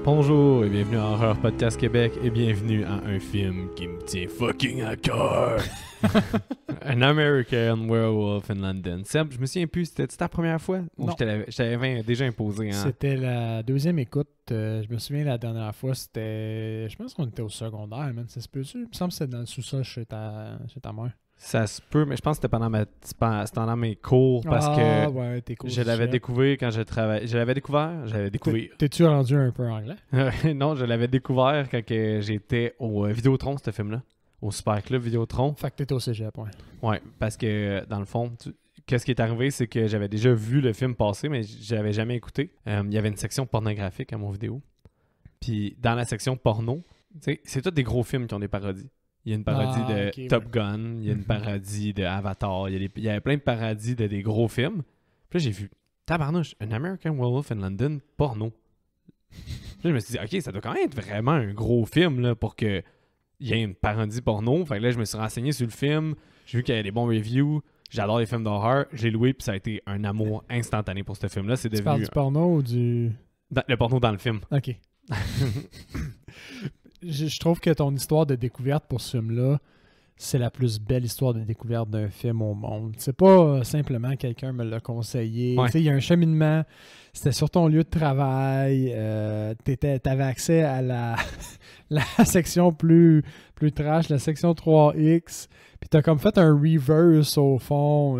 Bonjour et bienvenue à Horror Podcast Québec et bienvenue à un film qui me tient fucking à cœur. An American Werewolf in London. Seb, je me souviens plus, c'était ta première fois? Ou Non. je t'avais déjà imposé? Hein? C'était la deuxième écoute. Je me souviens, la dernière fois, c'était... Je pense qu'on était au secondaire, man. Ça se peut-tu? Il me semble que c'était dans le sous-sol chez ta mère. Ça se peut, mais je pense que c'était pendant mes cours parce que ouais, tes cours je l'avais découvert quand je travaillais. J'avais découvert. T'es-tu rendu un peu anglais? Non, je l'avais découvert quand j'étais au Vidéotron, ce film-là. Au Super Club Vidéotron. Fait que t'étais au cégep, ouais. Ouais, parce que dans le fond, qu'est-ce qui est arrivé, c'est que j'avais déjà vu le film passer, mais je l'avais jamais écouté. Il y avait une section pornographique à mon vidéo. Puis dans la section porno, c'est tous des gros films qui ont des parodies. Il y a une parodie de Top Gun, il y a une parodie de Avatar, il y avait plein de parodies de des gros films. Puis là, j'ai vu, tabarnouche, An American Werewolf in London, porno. Puis là, je me suis dit, OK, ça doit quand même être vraiment un gros film là, pour qu'il y ait une parodie porno. Fait que là, je me suis renseigné sur le film, j'ai vu qu'il y avait des bons reviews. J'adore les films d'horreur. J'ai loué, puis ça a été un amour instantané pour ce film-là. C'est devenu... Tu parles du porno ou du... Le porno dans le film. OK. Je trouve que ton histoire de découverte pour ce film-là, c'est la plus belle histoire de découverte d'un film au monde. C'est pas simplement quelqu'un me l'a conseillé. Ouais. Il y a un cheminement. C'était sur ton lieu de travail. T'avais accès à la section plus trash, la section 3X. Puis t'as comme fait un reverse au fond.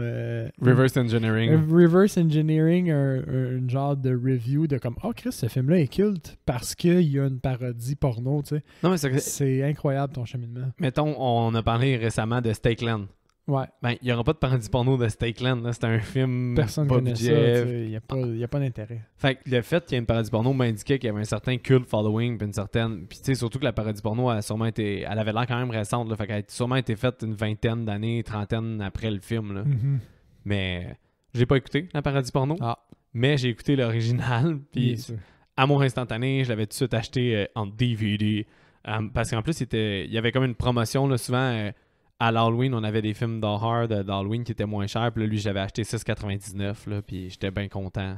Reverse engineering. Un reverse engineering, un genre de review de comme « Oh Chris, ce film-là est culte parce qu'il y a une parodie porno, tu sais. » Non, mais C'est incroyable ton cheminement. Mettons, on a parlé récemment de Stakeland. Ouais. Ben, il n'y aura pas de parodie porno de Stakeland. Là. C'est un film Personne bas connaît budget. ça. Il n'y a pas d'intérêt. Fait que le fait qu'il y ait une parodie porno m'indiquait qu'il y avait un certain cult following puis une certaine... Puis tu sais, surtout que la parodie porno elle avait l'air quand même récente. Là. Fait qu'elle a sûrement été faite une vingtaine d'années, trentaine après le film. Là. Mm-hmm. Mais j'ai pas écouté la parodie porno. Ah. Mais j'ai écouté l'original. Puis amour instantané, je l'avais tout de suite acheté en DVD. Parce qu'en plus, il y avait comme une promotion là, souvent... à l'Halloween, on avait des films d'horreur d'Halloween qui étaient moins chers. Puis là, lui, j'avais acheté 6,99$. Là, puis j'étais bien content.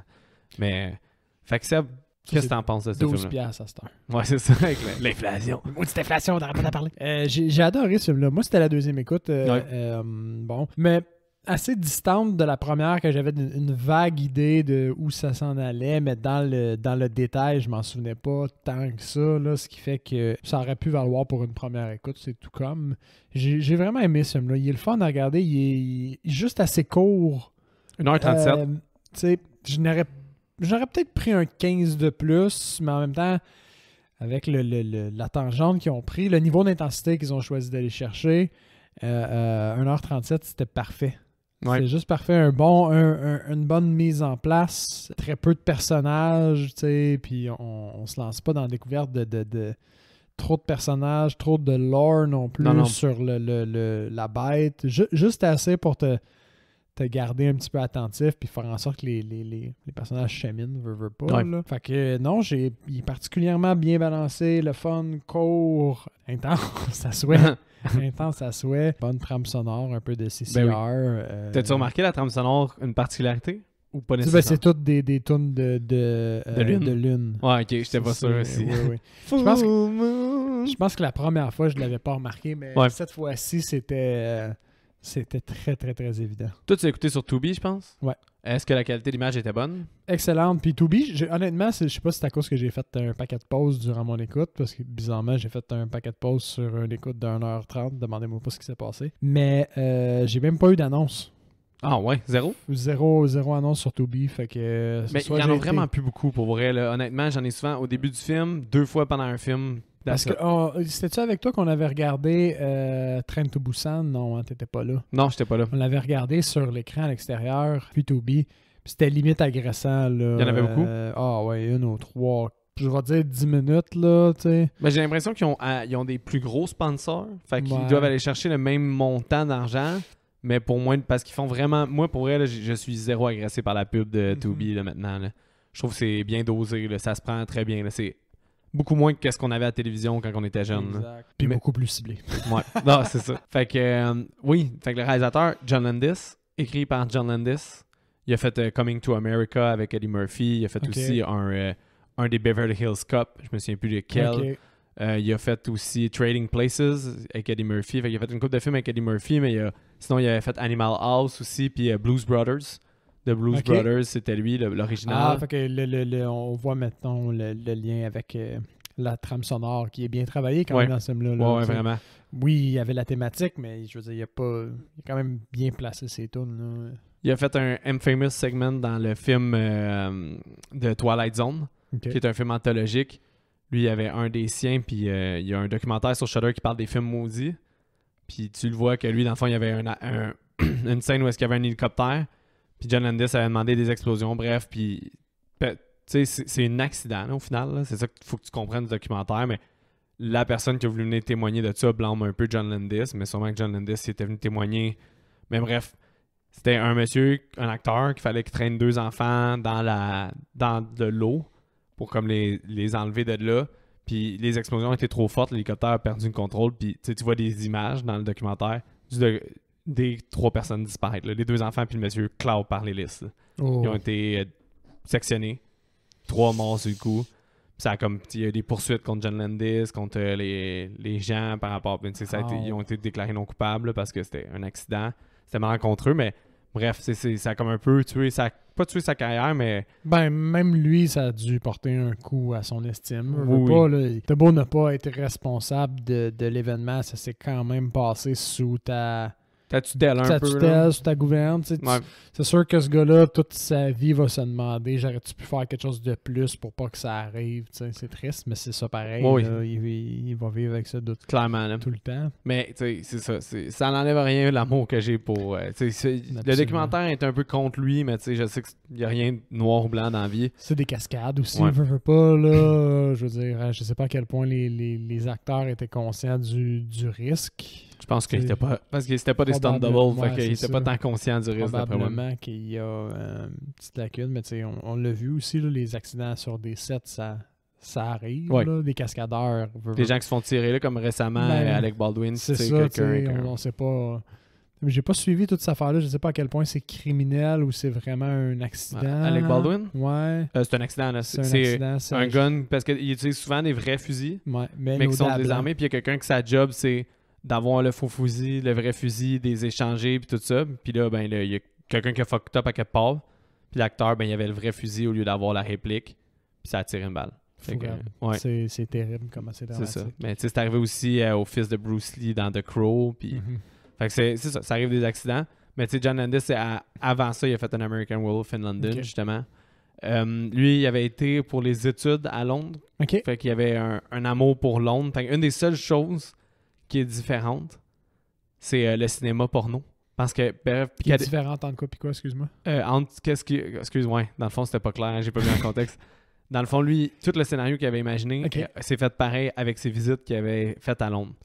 Mais, fait que Seb, qu'est-ce que t'en penses de ce film-là? 12$ à cette heure. Ouais, c'est ça, avec l'inflation. Maudite inflation, on n'arrête pas d'en parler. J'ai adoré ce film-là. Moi, c'était la deuxième écoute. Bon, mais assez distante de la première, que j'avais une vague idée de où ça s'en allait, mais dans le détail, je m'en souvenais pas tant que ça, là, ce qui fait que ça aurait pu valoir pour une première écoute, c'est tout comme. J'ai vraiment aimé ce film-là. Il est le fun à regarder, il est juste assez court. 1h37. Tu sais, j'aurais peut-être pris un 15 de plus, mais en même temps, avec la tangente qu'ils ont pris, le niveau d'intensité qu'ils ont choisi d'aller chercher, 1h37, c'était parfait. Ouais. C'est juste parfait. Une bonne mise en place. Très peu de personnages, tu sais, puis on se lance pas dans la découverte de trop de personnages, trop de lore non plus sur la bête. Juste assez pour te garder un petit peu attentif puis faire en sorte que les personnages cheminent, veut pas. Ouais. Là. Fait que non, il est particulièrement bien balancé, le fun, court, intense à souhait. Intense à souhait. Bonne trame sonore, un peu de CCR. Ben oui. T'as-tu remarqué la trame sonore, une particularité? Ou pas nécessairement? C'est toutes des tunes de lune. Ouais, ok, j'étais pas sûr aussi. Oui. Je pense que la première fois, je ne l'avais pas remarqué, mais cette fois-ci, c'était très, très, très évident. Toi, tu l'as écouté sur Tubi, je pense? Ouais. Est-ce que la qualité d'image était bonne? Excellente. Puis Tubi, honnêtement, je sais pas si c'est à cause que j'ai fait un paquet de pauses durant mon écoute, parce que bizarrement, j'ai fait un paquet de pauses sur une écoute d'1h30. Demandez-moi pas ce qui s'est passé. Mais j'ai même pas eu d'annonce. Ah ouais, zéro? Zéro annonce sur Tubi, fait que... Mais il y en a vraiment plus beaucoup, pour vrai. Là. Honnêtement, j'en ai souvent au début du film, 2 fois pendant un film. Parce que c'était-tu avec toi qu'on avait regardé Train to Busan? Non, hein, t'étais pas là. Non, j'étais pas là. On l'avait regardé sur l'écran à l'extérieur, puis Tubi. Puis c'était limite agressant, là. Il y en avait beaucoup? Ah ouais, 1 ou 3. Je vais dire 10 minutes, là, tu sais. Mais j'ai l'impression qu'ils ont des plus gros sponsors. Fait qu'ils Ouais. doivent aller chercher le même montant d'argent. Mais pour moi, parce qu'ils font vraiment... Moi, pour vrai, là, je suis zéro agressé par la pub de Tubi, là, maintenant. Là. Je trouve que c'est bien dosé, là. Ça se prend très bien, là. C'est beaucoup moins que ce qu'on avait à la télévision quand on était jeune. Exact. Puis beaucoup plus ciblé. Ouais, non, c'est ça. Fait que, oui, fait que le réalisateur, John Landis, écrit par John Landis, il a fait Coming to America avec Eddie Murphy, il a fait aussi un des Beverly Hills Cop, je me souviens plus lequel. Ok. Il a fait aussi Trading Places avec Eddie Murphy. Fait il a fait une couple de films avec Eddie Murphy, mais sinon il avait fait Animal House aussi, puis Blues Brothers. The Blues Brothers, c'était lui, l'original. Ah, fait que on voit maintenant le lien avec la trame sonore qui est bien travaillée quand même dans ce film-là. Ouais, vraiment. Oui, il y avait la thématique, mais je veux dire, il a quand même bien placé ses tunes. Là. Il a fait un Infamous segment dans le film de Twilight Zone, qui est un film anthologique. Lui, il y avait un des siens, puis il y a un documentaire sur Shudder qui parle des films maudits. Puis tu le vois que lui, dans le fond, il y avait une scène où est-ce qu'il y avait un hélicoptère, puis John Landis avait demandé des explosions, bref, puis tu sais, c'est un accident, là, au final. Là. C'est ça qu'il faut que tu comprennes du documentaire, mais la personne qui a voulu venir témoigner de ça blâme un peu John Landis, mais sûrement que John Landis était venu témoigner. Mais bref, c'était un monsieur, un acteur, qu'il fallait qu'il traîne 2 enfants dans de l'eau pour comme les enlever de là. Puis les explosions étaient trop fortes, l'hélicoptère a perdu le contrôle. Puis tu vois des images dans le documentaire des 3 personnes disparaître. Là. Les 2 enfants puis le monsieur claw par l'hélice. Ils ont été sectionnés. 3 morts sur le coup. Ça a comme il y a des poursuites contre John Landis, contre les gens par rapport. Ils ont été déclarés non coupables là, parce que c'était un accident. C'était malencontreux, mais bref, ça a comme un peu pas tué sa carrière, mais... Ben, même lui, ça a dû porter un coup à son estime. Oui. T'as beau ne pas être responsable de l'événement, ça s'est quand même passé sous ta tutelle un peu. Tutelle, sous ta gouverne. Ouais. C'est sûr que ce gars-là, toute sa vie, va se demander, j'aurais-tu pu faire quelque chose de plus pour pas que ça arrive. C'est triste, mais c'est ça pareil. Oui. Là, il va vivre avec ça clairement là. tout le temps. Mais c'est ça. Ça n'enlève rien l'amour que j'ai pour... le documentaire est un peu contre lui, mais je sais qu'il n'y a rien de noir ou blanc dans la vie. C'est des cascades aussi, veux pas. Là, je veux dire, je sais pas à quel point les acteurs étaient conscients du risque. Je pense qu'il était pas... Parce que c'était pas des stunt doubles, fait qu'il était pas tant conscient du risque. Probablement qu'il y a une petite lacune, mais on l'a vu aussi, là, les accidents sur des sets, ça arrive, là, des cascadeurs. Des gens qui se font tirer, là, comme récemment, Alec Baldwin. C'est ça, on sait pas... J'ai pas suivi toute cette affaire-là, je sais pas à quel point c'est criminel ou c'est vraiment un accident. Alec Baldwin? Ouais. C'est un accident, là. C'est un gun, parce qu'il utilise souvent des vrais fusils, mais qui sont désarmés, puis il y a quelqu'un qui sa job, c'est d'avoir le faux fusil, le vrai fusil, des échangés, puis tout ça. Puis là, ben, il y a quelqu'un qui a fucked up à quelque part. Puis l'acteur, ben, il avait le vrai fusil au lieu d'avoir la réplique. Puis ça a tiré une balle. C'est terrible comment c'est dramatique. C'est ça. Mais tu sais, c'est arrivé aussi au fils de Bruce Lee dans The Crow. Puis... Fait que c'est ça, ça arrive des accidents. Mais tu sais, John Landis, avant ça, il a fait un American Wolf in London, justement. Lui, il avait été pour les études à Londres. Fait qu'il avait un amour pour Londres. Fait une des seules choses qui est différente, c'est le cinéma porno. Parce que... qui est différente entre quoi puis quoi, excuse-moi? Excuse-moi, dans le fond, c'était pas clair, j'ai pas mis en contexte. Dans le fond, lui, tout le scénario qu'il avait imaginé, c'est fait pareil avec ses visites qu'il avait faites à Londres.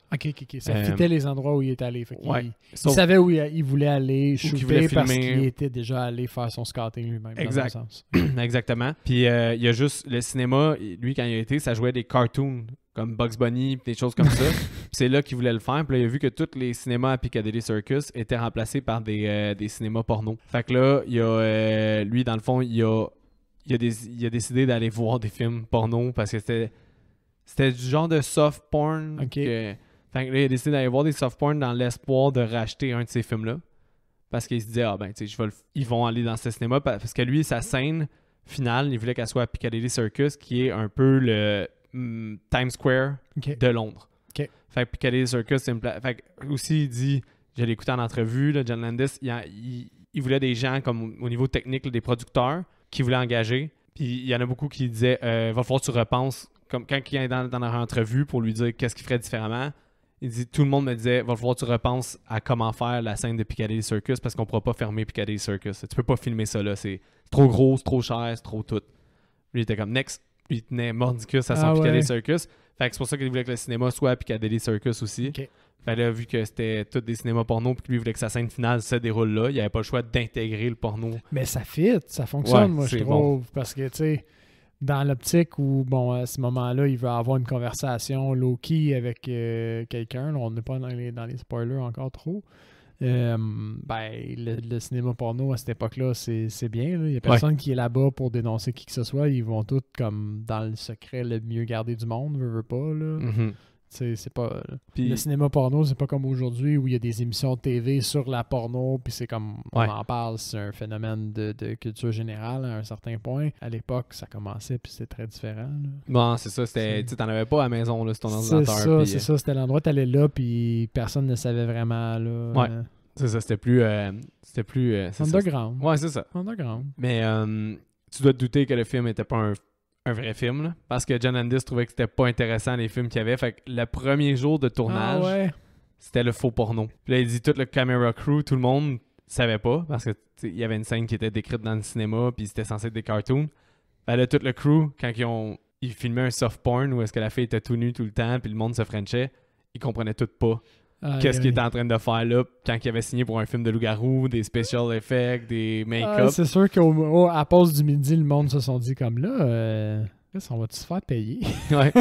Ça fitait les endroits où il est allé. Fait il savait où il voulait aller shooter parce filmer. qu'il était déjà allé faire son scouting lui-même. Exact. Dans un sens. Exactement. Puis il y a juste le cinéma, lui, quand il a été, ça jouait des cartoons comme Bugs Bunny, des choses comme ça. Puis c'est là qu'il voulait le faire. Puis là, il a vu que tous les cinémas à Piccadilly Circus étaient remplacés par des cinémas porno. Fait que là, lui, dans le fond, il a décidé d'aller voir des films porno parce que c'était du genre de soft porn. Fait que là, il a décidé d'aller voir des soft porn dans l'espoir de racheter un de ces films-là. Parce qu'il se disait, ils vont aller dans ce cinéma. Parce que lui, sa scène finale, il voulait qu'elle soit à Piccadilly Circus, qui est un peu le Times Square de Londres. Fait que Piccadilly Circus, c'est une place. Fait que aussi, il dit, je l'ai écouté en entrevue, là, John Landis, il voulait des gens comme au niveau technique, là, des producteurs qui voulaient engager. Puis il y en a beaucoup qui disaient va falloir que tu repenses. Comme quand il est dans leur entrevue pour lui dire qu'est-ce qu'il ferait différemment, il dit tout le monde me disait va falloir que tu repenses à comment faire la scène de Piccadilly Circus parce qu'on pourra pas fermer Piccadilly Circus. Tu peux pas filmer ça là. C'est trop gros, c'est trop cher, c'est trop tout. Lui il était comme next. Lui il tenait mordicus à son Piccadilly Circus. Fait que c'est pour ça qu'il voulait que le cinéma soit à Piccadilly Circus aussi. Fait là, vu que c'était tous des cinémas porno, puis que lui voulait que sa scène finale se déroule là, il avait pas le choix d'intégrer le porno. Mais ça fonctionne, moi, je trouve. Bon. Parce que, tu sais, dans l'optique où, bon, à ce moment-là, il veut avoir une conversation low-key avec quelqu'un, là, on n'est pas dans les spoilers encore trop, le cinéma porno à cette époque-là, c'est bien. Il n'y a personne qui est là-bas pour dénoncer qui que ce soit. Ils vont tous comme dans le secret le mieux gardé du monde, veut pas. Là. Mm-hmm. C'est pas le cinéma porno, c'est pas comme aujourd'hui où il y a des émissions de TV sur la porno, puis c'est comme on en parle, c'est un phénomène de culture générale à un certain point. À l'époque, ça commençait, puis c'était très différent. Là. Bon, c'est ça, tu t'en avais pas à la maison, là, sur ton ordinateur. C'est ça, c'était l'endroit, t'allais là, puis personne ne savait vraiment. Là, ouais, c'est ça, c'était plus underground. Ouais, c'est ça. Underground. Mais tu dois te douter que le film était pas un vrai film, là, parce que John Landis trouvait que c'était pas intéressant les films qu'il y avait. Fait que le premier jour de tournage, c'était le faux porno. Puis là, il dit tout le camera crew, tout le monde savait pas, parce que il y avait une scène qui était décrite dans le cinéma, puis c'était censé être des cartoons. Fait là, tout le crew, quand ils filmaient un soft porn où est-ce que la fille était tout nue tout le temps, puis le monde se frenchait, ils comprenaient tout pas. Qu'est-ce qu'il était en train de faire là quand il avait signé pour un film de loup-garou, des special effects, des make-up. C'est sûr qu'à pause du midi, le monde se sont dit comme là, on va-tu se faire payer? Ouais.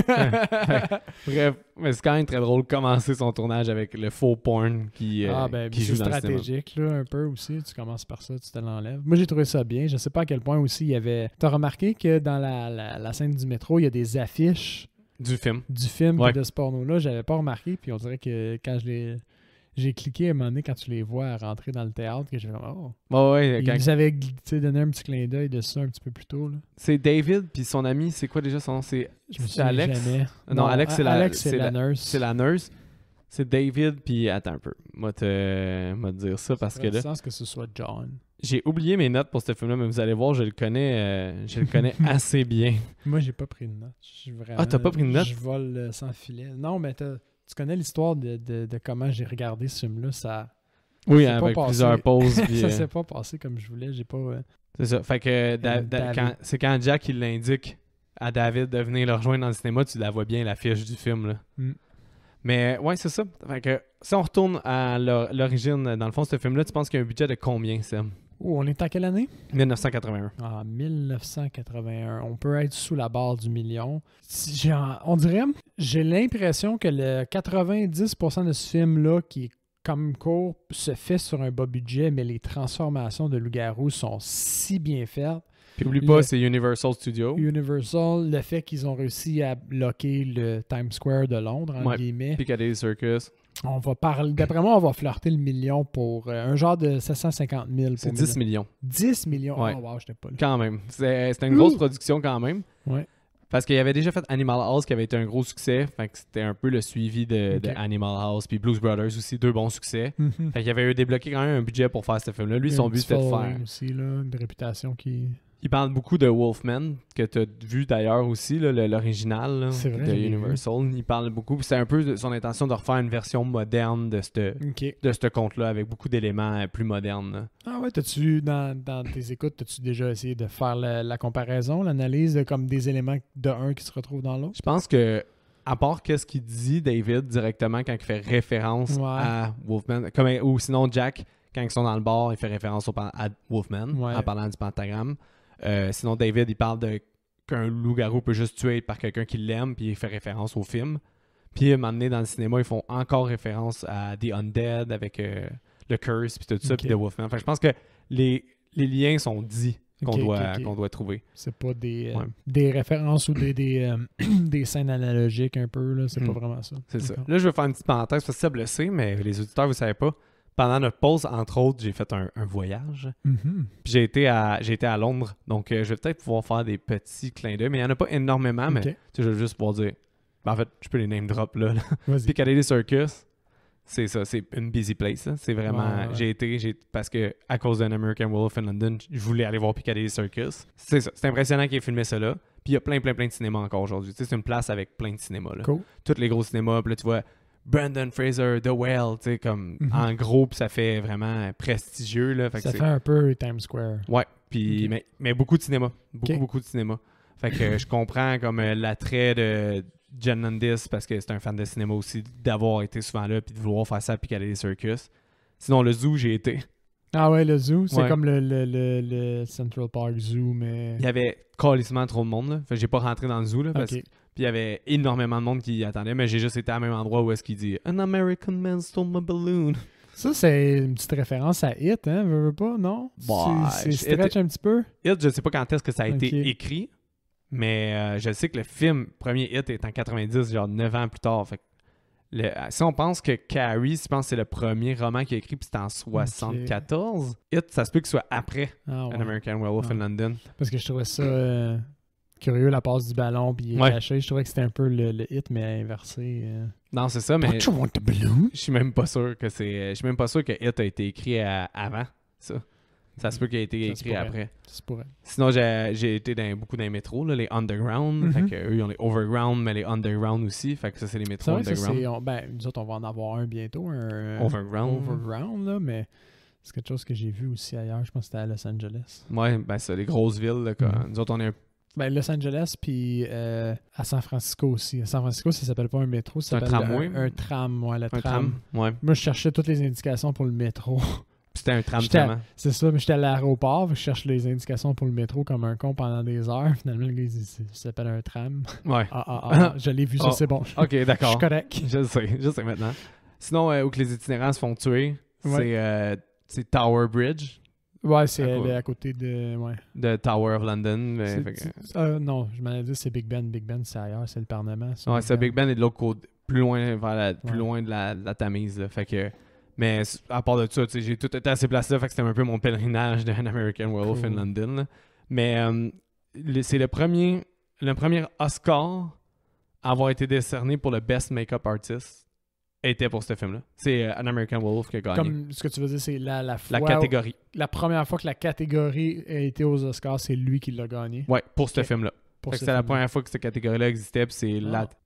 Bref, mais c'est quand même très drôle de commencer son tournage avec le faux porn qui joue dans le cinéma. C'est stratégique là, un peu aussi. Tu commences par ça, tu te l'enlèves. Moi, j'ai trouvé ça bien. Je sais pas à quel point aussi il y avait... T'as remarqué que dans la scène du métro, il y a des affiches du film de ce porno-là, j'avais pas remarqué, puis on dirait que quand j'ai cliqué à un moment donné, quand tu les vois rentrer dans le théâtre, que j'ai fait ils avaient donné un petit clin d'œil de ça un petit peu plus tôt. Là. C'est David, puis son ami, c'est quoi déjà son nom? C'est Alex? Jamais. Non, Alex, c'est la nurse. C'est la nurse. C'est David, puis attends un peu. Moi te dire ça parce que là... sens que ce soit John. J'ai oublié mes notes pour ce film-là, mais vous allez voir, je le connais assez bien. Moi, j'ai pas pris de notes. T'as pas pris de notes? Je vole sans filet. Non, mais tu connais l'histoire de comment j'ai regardé ce film-là, ça... Oui, avec plusieurs pauses. Puis, ça s'est pas passé comme je voulais, j'ai pas... C'est ça, fait que quand Jack il l'indique à David de venir le rejoindre dans le cinéma, tu la vois bien l'affiche du film, là. Mais ouais, c'est ça. Fait que si on retourne à l'origine, dans le fond, ce film-là, tu penses qu'il y a un budget de combien, Sam? On est en quelle année? 1981. Ah, 1981. On peut être sous la barre du million. On dirait, j'ai l'impression que le 90% de ce film-là, qui est comme court, se fait sur un bas budget, mais les transformations de loup-garou sont si bien faites. Puis oublie pas, c'est Universal Studios. Universal, le fait qu'ils ont réussi à bloquer le Times Square de Londres, en guillemets. Piccadilly Circus. On va parler, d'après moi, on va flirter le million pour un genre de 750 000. C'est 10 millions. 10 millions? Ouais. Oh wow, j'étais pas là. Quand même. C'était une grosse production quand même. Ouais. Parce qu'il avait déjà fait Animal House qui avait été un gros succès. Fait que c'était un peu le suivi de Animal House. Puis Blues Brothers aussi, 2 bons succès. Fait qu'il avait débloqué quand même un budget pour faire ce film-là. Lui, son but c'était de faire. Aussi, là, une réputation qui... Il parle beaucoup de Wolfman, que tu as vu d'ailleurs aussi, l'original de Universal. Il parle beaucoup. C'est un peu son intention de refaire une version moderne de ce conte-là, avec beaucoup d'éléments plus modernes. Là. Ah ouais, t'as-tu, dans tes écoutes, t'as-tu déjà essayé de faire la comparaison, l'analyse de comme des éléments de un qui se retrouvent dans l'autre? Je pense que, à part qu'est-ce qu'il dit, David, directement, quand il fait référence à Wolfman, ou sinon Jack, quand ils sont dans le bar, il fait référence à Wolfman, en parlant du pentagramme. Sinon, David, il parle qu'un loup-garou peut juste tuer par quelqu'un qui l'aime, puis il fait référence au film. Puis, à un moment donné, dans le cinéma, ils font encore référence à The Undead avec le Curse, puis tout ça, puis The Wolfman. Fait que je pense que les liens sont dits qu'on doit trouver. C'est pas des références ou des scènes analogiques un peu, là. C'est pas vraiment ça. C'est ça. Là, je vais faire une petite parenthèse, parce que ça, le sait, mais les auditeurs, vous ne savez pas. Pendant notre pause, entre autres, j'ai fait un voyage. Puis j'ai été à Londres. Donc, je vais peut-être pouvoir faire des petits clins d'œil. Mais il n'y en a pas énormément. Mais je vais juste pouvoir dire... en fait, je peux les name drop là. Piccadilly Circus, c'est ça. C'est une busy place. Là. C'est vraiment... parce que à cause d'un American Wolf in London, je voulais aller voir Piccadilly Circus. C'est ça. C'est impressionnant qu'il ait filmé ça là. Puis il y a plein de cinémas encore aujourd'hui. C'est une place avec plein de cinémas. Là. Cool. Tous les gros cinémas. Puis là, tu vois... Brandon Fraser, The Well, tu sais, comme en gros, puis ça fait vraiment prestigieux. Là, ça fait un peu Times Square. Ouais, puis mais beaucoup de cinéma. Beaucoup de cinéma. Fait que je comprends comme l'attrait de John Landis, parce que c'est un fan de cinéma aussi, d'avoir été souvent là, puis de vouloir faire ça à Piccadilly Circus. Sinon, le zoo, j'ai été. Ah ouais, le zoo, c'est comme le Central Park Zoo, mais... Il y avait calissement trop de monde, là. Fait que j'ai pas rentré dans le zoo, là, parce que... Puis il y avait énormément de monde qui y attendait, mais j'ai juste été à même endroit où est-ce qu'il dit « An American man stole my balloon ». Ça, c'est une petite référence à Hit, hein? Veux pas, non? Bah, c'est stretch un petit peu? Hit, je sais pas quand est-ce que ça a Ok. été écrit, mais je sais que le film, premier Hit, est en 90, genre 9 ans plus tard. Fait que si on pense que Carrie, je pense que c'est le premier roman qu'il a écrit, puis c'était en 74, Hit, ça se peut qu'il soit après Ah, ouais. An American Werewolf in London. Parce que je trouvais ça curieux, la passe du ballon, puis il est caché. Je trouvais que c'était un peu le Hit, mais inversé. Non, c'est ça, mais Don't you want the balloon? je suis même pas sûr que je suis même pas sûr que Hit a été écrit avant ça. Ça se peut qu'il ait été écrit après. Ça se pourrait. Sinon, j'ai été beaucoup dans les métros, là, les underground. Fait que eux, ils ont les overground, mais les underground aussi. Fait que ça, c'est les métros underground. Nous autres, on va en avoir un bientôt, un overground, là, mais c'est quelque chose que j'ai vu aussi ailleurs. Je pense que c'était à Los Angeles. Ouais, ben c'est les grosses villes. Là, Nous autres, on est Los Angeles, puis à San Francisco aussi. À San Francisco, ça s'appelle pas un métro, ça s'appelle un tram. Ouais, le un tram. Ouais. Moi, je cherchais toutes les indications pour le métro. C'était un tram tellement. C'est ça, mais j'étais à l'aéroport, je cherche les indications pour le métro comme un con pendant des heures. Finalement, le gars, il dit ça s'appelle un tram. Ouais. Je l'ai vu, ça, c'est bon. Ok, d'accord. Je suis correct. Je sais maintenant. Sinon, où que les itinérants se font tuer, c'est Tower Bridge. Ouais, c'est à côté de... Ouais. De Tower of London. Non, je m'en ai dit, c'est Big Ben. Big Ben, c'est ailleurs, c'est le Parlement. Ouais, c'est Big Ben est de l'autre côté, plus loin de la Tamise. Là, fait que... Mais à part de ça, j'ai tout été à ces places-là, fait que c'était un peu mon pèlerinage d'un American Werewolf in London. Là. Mais c'est le premier Oscar à avoir été décerné pour le Best Makeup Artist était pour ce film-là. C'est An American Werewolf qui a gagné. Comme ce que tu veux dire, c'est la catégorie. La première fois que la catégorie a été aux Oscars, c'est lui qui l'a gagné. Ouais, pour ce film-là. C'était la première fois que cette catégorie-là existait, puis c'est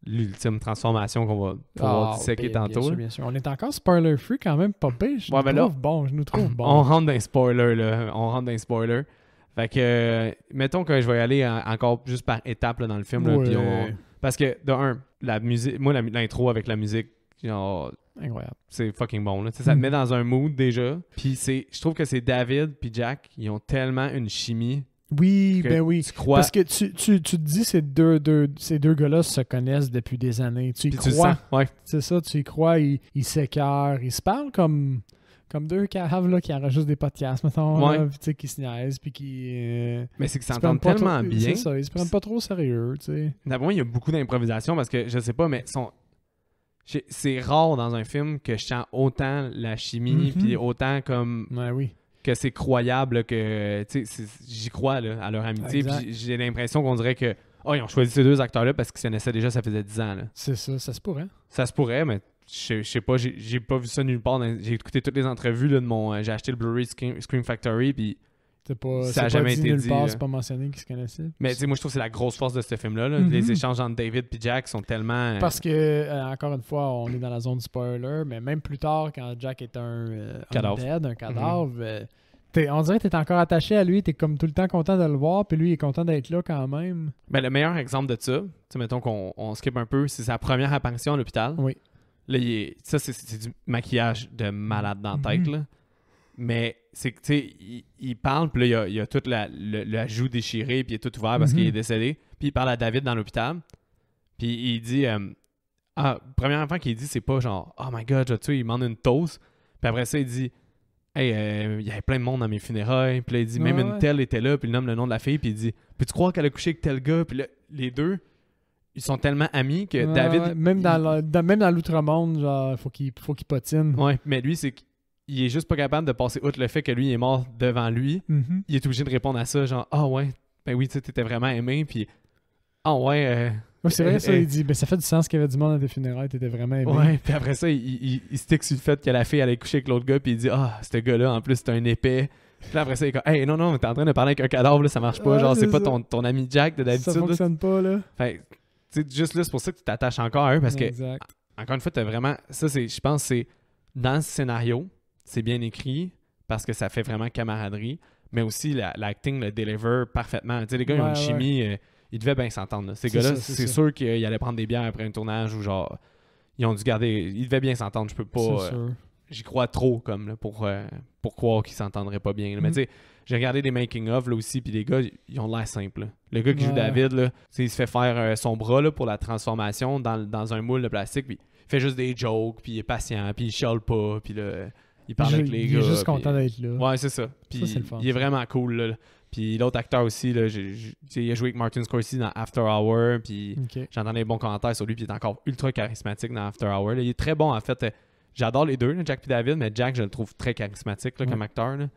l'ultime transformation qu'on va pouvoir disséquer tantôt. Bien sûr. On est encore spoiler-free quand même, pas pire. Je nous trouve bon. On rentre dans les spoilers, là. On rentre dans les spoilers. Fait que, mettons que je vais y aller encore juste par étapes là, dans le film. Là, puis parce que, de un, la musique, moi, l'intro avec la musique, genre, incroyable. C'est fucking bon. Là. Ça te met dans un mood déjà. Puis je trouve que c'est David puis Jack, ils ont tellement une chimie. Oui, oui. Tu crois... Parce que tu te dis ces deux gars-là se connaissent depuis des années. Tu y crois. Tu le sens, ouais. C'est ça, tu y crois, ils s'écœurent, ils se parlent comme deux caves là, qui enregistrent des podcasts, mettons, là, qui se niaisent, puis qui... Mais c'est qu'ils s'entendent tellement bien. C'est ça, ils se prennent pas trop au sérieux, tu sais. D'abord, il y a beaucoup d'improvisation parce que, je sais pas, mais c'est rare dans un film que je sens autant la chimie, puis autant comme... Ouais, oui. Que c'est croyable, que j'y crois là, à leur amitié. Puis j'ai l'impression qu'on dirait que ils ont choisi ces deux acteurs-là parce qu'ils se connaissaient déjà, ça faisait 10 ans. Là. C'est ça, ça se pourrait. Ça se pourrait, mais je sais pas, j'ai pas vu ça nulle part. J'ai écouté toutes les entrevues là, de j'ai acheté le Blu-ray Scream Factory, puis ça n'a jamais été dit. C'est pas mentionné qu'ils se connaissaient. Mais moi, je trouve que c'est la grosse force de ce film-là. Là. Les échanges entre David et Jack sont tellement... Parce que, encore une fois, on est dans la zone spoiler, mais même plus tard, quand Jack est un cadavre, on dirait que t'es encore attaché à lui, t'es comme tout le temps content de le voir, puis lui, il est content d'être là quand même. Ben, le meilleur exemple de ça, mettons qu'on skip un peu, c'est sa première apparition à l'hôpital. Oui. Là, ça, c'est du maquillage de malade dans la tête, là. Mais c'est que, tu sais, il parle, puis là, il y a tout la joue déchirée, puis il est tout ouvert parce qu'il est décédé. Puis il parle à David dans l'hôpital. Puis il dit... première affaire qu'il dit, c'est pas genre « Oh my God, tu sais, il demande une toast. » Puis après ça, il dit « Hey, il y avait plein de monde dans mes funérailles. » Puis là, il dit « Même une telle était là. » Puis il nomme le nom de la fille, puis il dit « Peux-tu croire qu'elle a couché avec tel gars? » Puis là, les deux... Ils sont tellement amis que David... Même dans l'outre-monde, genre, faut qu'il patine. Ouais, mais lui, c'est qu'il est juste pas capable de passer outre le fait que lui, il est mort devant lui. Il est obligé de répondre à ça, genre, ouais, ben oui, tu sais, t'étais vraiment aimé, puis ouais, c'est vrai, ça, il dit, ben ça fait du sens qu'il y avait du monde dans tes funérailles, t'étais vraiment aimé. Ouais, puis après ça, il stick sur le fait que la fille allait coucher avec l'autre gars, puis il dit, ce gars-là, en plus, c'est un épais. Puis là, après ça, il est comme, hey, non, t'es en train de parler avec un cadavre, là, ça marche pas, genre, c'est pas ton ami Jack de d'habitude. Ça fonctionne pas, là. Fait juste là, c'est pour ça que tu t'attaches encore à eux parce que, encore une fois, t'as vraiment. Ça, je pense, c'est dans le scénario, c'est bien écrit parce que ça fait vraiment camaraderie, mais aussi l'acting le deliver parfaitement. Tu sais, les gars, ils ont une chimie, ils devaient bien s'entendre. Là. Ces gars-là, c'est sûr qu'ils allaient prendre des bières après un tournage ou genre, ils ont dû garder. Ils devaient bien s'entendre. Je peux pas. J'y crois trop, comme, là, pour croire qu'ils s'entendraient pas bien. Là. Mais tu sais, j'ai regardé des making-of là aussi, puis les gars, ils ont l'air simples. Là. Le gars qui joue David, là, il se fait faire son bras là, pour la transformation dans un moule de plastique, puis il fait juste des jokes, puis il est patient, puis il chiale pas, puis là, il parle avec les gars. Il est juste content d'être là. Ouais, c'est ça. Puis c'est le fun. Il est vraiment cool, là. Puis l'autre acteur aussi, là, il a joué avec Martin Scorsese dans After Hour, puis j'entendais des bons commentaires sur lui, puis il est encore ultra charismatique dans After Hour. Là. Il est très bon, en fait. J'adore les deux, là, Jack et David, mais Jack, je le trouve très charismatique là, comme acteur. Là.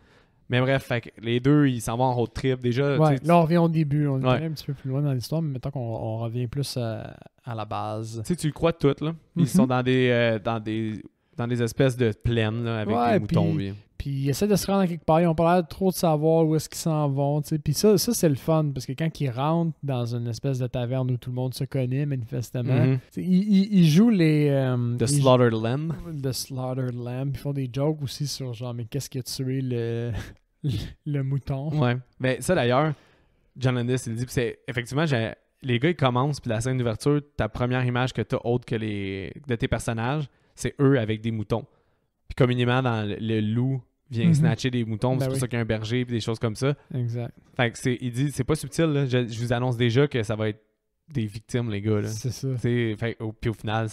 Mais bref, fait que les deux, ils s'en vont en road trip déjà. Ouais, là, on revient au début. On est allé un petit peu plus loin dans l'histoire, mais mettons qu'on revient plus à la base. Tu sais, tu le crois tout, là. Ils sont dans des espèces de plaines, là, avec des moutons. Puis ils essaient de se rendre à quelque part. Ils n'ont pas l'air trop de savoir où est-ce qu'ils s'en vont. T'sais. Puis ça, c'est le fun, parce que quand ils rentrent dans une espèce de taverne où tout le monde se connaît, manifestement, ils jouent les... The Slaughtered Lamb. The Slaughtered Lamb. Ils font des jokes aussi sur genre, mais qu'est-ce qui a tué le mouton? Ouais. Mais ça, d'ailleurs, John Landis, il dit, c'est effectivement, les gars, ils commencent, puis la scène d'ouverture, ta première image que tu as autre que de tes personnages, c'est eux avec des moutons. Puis communément, dans le loup vient snatcher des moutons, c'est pour ça qu'il y a un berger puis des choses comme ça. Exact. Fait que il dit, c'est pas subtil, là. Je vous annonce déjà que ça va être des victimes, les gars, là. C'est ça. Puis au final,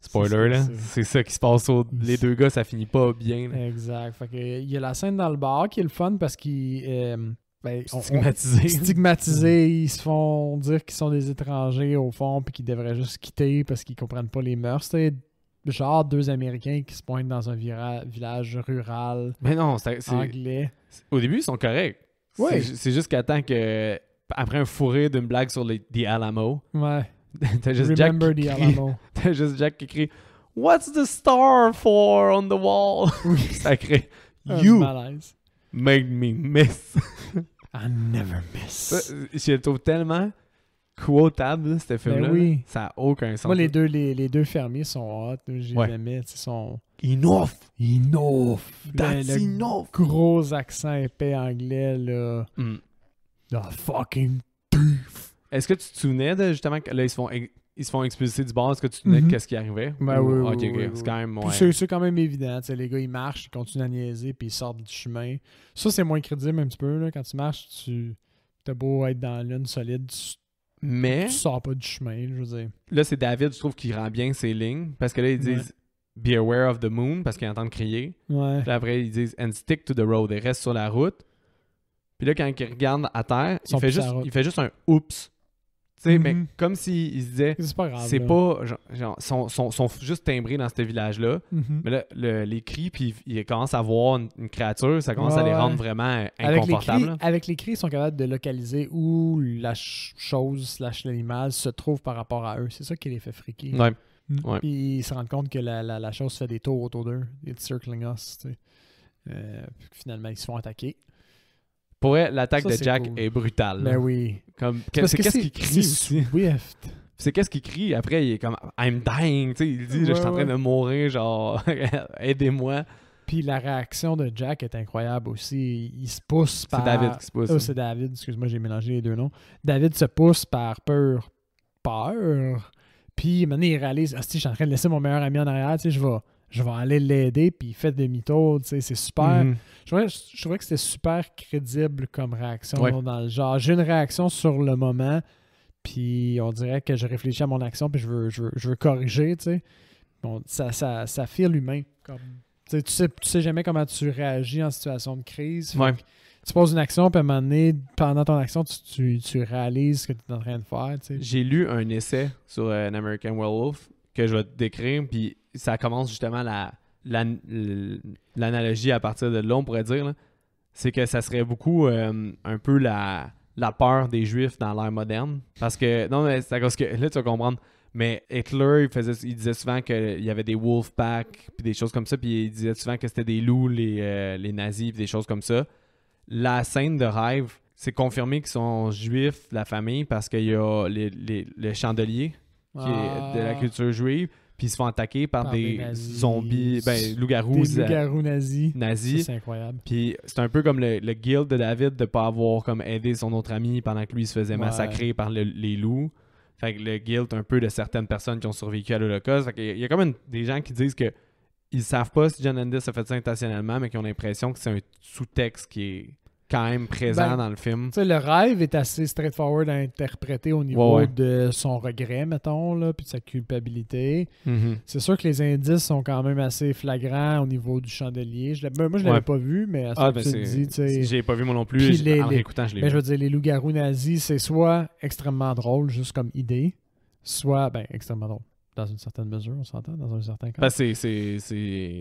spoiler, là, c'est ça qui se passe les deux gars, ça finit pas bien. Là. Exact. Fait que, il y a la scène dans le bar qui est le fun parce qu'ils... stigmatisés. Ils se font dire qu'ils sont des étrangers au fond puis qu'ils devraient juste quitter parce qu'ils comprennent pas les mœurs. C'est genre deux Américains qui se pointent dans un village rural. Mais non, c'est anglais. Au début, ils sont corrects. Ouais. C'est juste qu'à temps que après un fourré d'une blague sur The Alamo. Ouais. T'as juste Remember the Alamo. T'as juste Jack qui crie "What's the star for on the wall?" Ça crée "You made me miss." I never miss. Je le trouve tellement quotable, ce film-là. Oui. Ça n'a aucun sens. Moi, les deux fermiers sont hot. Je les aimais. Sont... Enough! That's enough! Gros accent épais anglais, là. The fucking thief! Est-ce que tu te souvenais de, justement, que là, ils se font expulser du bar? Est-ce que tu te souvenais de qu'est-ce qui arrivait? Ben oui, oui. C'est quand même... C'est quand même évident. Les gars, ils marchent, ils continuent à niaiser, puis ils sortent du chemin. Ça, c'est moins crédible un petit peu. Là. Quand tu marches, t'as beau être dans l'une solide, tu sors pas du chemin, je veux dire. Là, c'est David, je trouve, qui rend bien ses lignes. Parce que là, ils disent « Be aware of the moon » parce qu'ils entendent crier. Ouais. Puis après, ils disent « And stick to the road ». Ils restent sur la route. Puis là, quand ils regardent à terre, il fait juste un « Oups ». Tu sais, mais comme s'il se disait... C'est pas grave. C'est pas... Genre, sont juste timbrés dans ce village-là. Mais là, les cris, puis ils commencent à voir une créature, ça commence à les rendre vraiment inconfortables. Avec les cris, ils sont capables de localiser où la chose / l'animal se trouve par rapport à eux. C'est ça qui les fait friquer. Ouais. Puis ils se rendent compte que la chose fait des tours autour d'eux. It's circling us. Tu sais. Finalement, ils se font attaquer. Pour elle, l'attaque de Jack est brutale. Ben oui. C'est qu'est-ce qu'il crie aussi. Swift. C'est qu'est-ce qu'il crie. Après, il est comme « I'm dying ». Tu sais, il dit « Je suis en train de mourir, genre, aidez-moi ». Puis la réaction de Jack est incroyable aussi. Il se pousse par... C'est David qui se pousse. Oh, c'est David. Excuse-moi, j'ai mélangé les deux noms. David se pousse par peur. Puis maintenant, il réalise « Ah, si, je suis en train de laisser mon meilleur ami en arrière. Tu sais, je vais aller l'aider. » Puis il fait demi-tour. Tu sais, c'est super... Je trouvais que c'était super crédible comme réaction dans le genre. J'ai une réaction sur le moment, puis on dirait que je réfléchis à mon action, puis je veux corriger, tu sais. Bon, ça file humain. Comme, tu sais jamais comment tu réagis en situation de crise. Tu poses une action, puis à un moment donné, pendant ton action, tu réalises ce que tu es en train de faire, tu sais. J'ai lu un essai sur An American Werewolf que je vais te décrire, puis ça commence justement l'analogie à partir de là, on pourrait dire, là, c'est que ça serait beaucoup un peu la peur des Juifs dans l'ère moderne. Parce que, non, mais c'est à cause que, là, tu vas comprendre, mais Hitler, il disait souvent qu'il y avait des wolf packs, puis des choses comme ça, puis il disait souvent que c'était des loups, les nazis, puis des choses comme ça. La scène de rêve, c'est confirmé qu'ils sont juifs, la famille, parce qu'il y a le chandelier qui est de la culture juive, puis ils se font attaquer par des zombies, loups-garous. Des loups-garous nazis. Ça, c'est incroyable. Puis c'est un peu comme le guilt de David de ne pas avoir comme aidé son autre ami pendant que lui se faisait massacrer par les loups. Fait que le guilt un peu de certaines personnes qui ont survécu à l'Holocauste. Fait qu'il y a comme des gens qui disent que ils savent pas si John Landis a fait ça intentionnellement, mais qui ont l'impression que c'est un sous-texte qui quand même présent Ben, dans le film. Tu sais, le rêve est assez straightforward à interpréter au niveau de son regret, mettons, là, puis de sa culpabilité. Mhm. C'est sûr que les indices sont quand même assez flagrants au niveau du chandelier. Moi, je l'avais pas vu, mais à ce que tu le dis, tu sais... J'ai pas vu moi non plus. En réécoutant, je l'ai Mais vu. je veux dire, les loups-garous nazis, c'est soit extrêmement drôle, juste comme idée, soit, extrêmement drôle. Dans une certaine mesure, on s'entend, dans un certain cas. C'est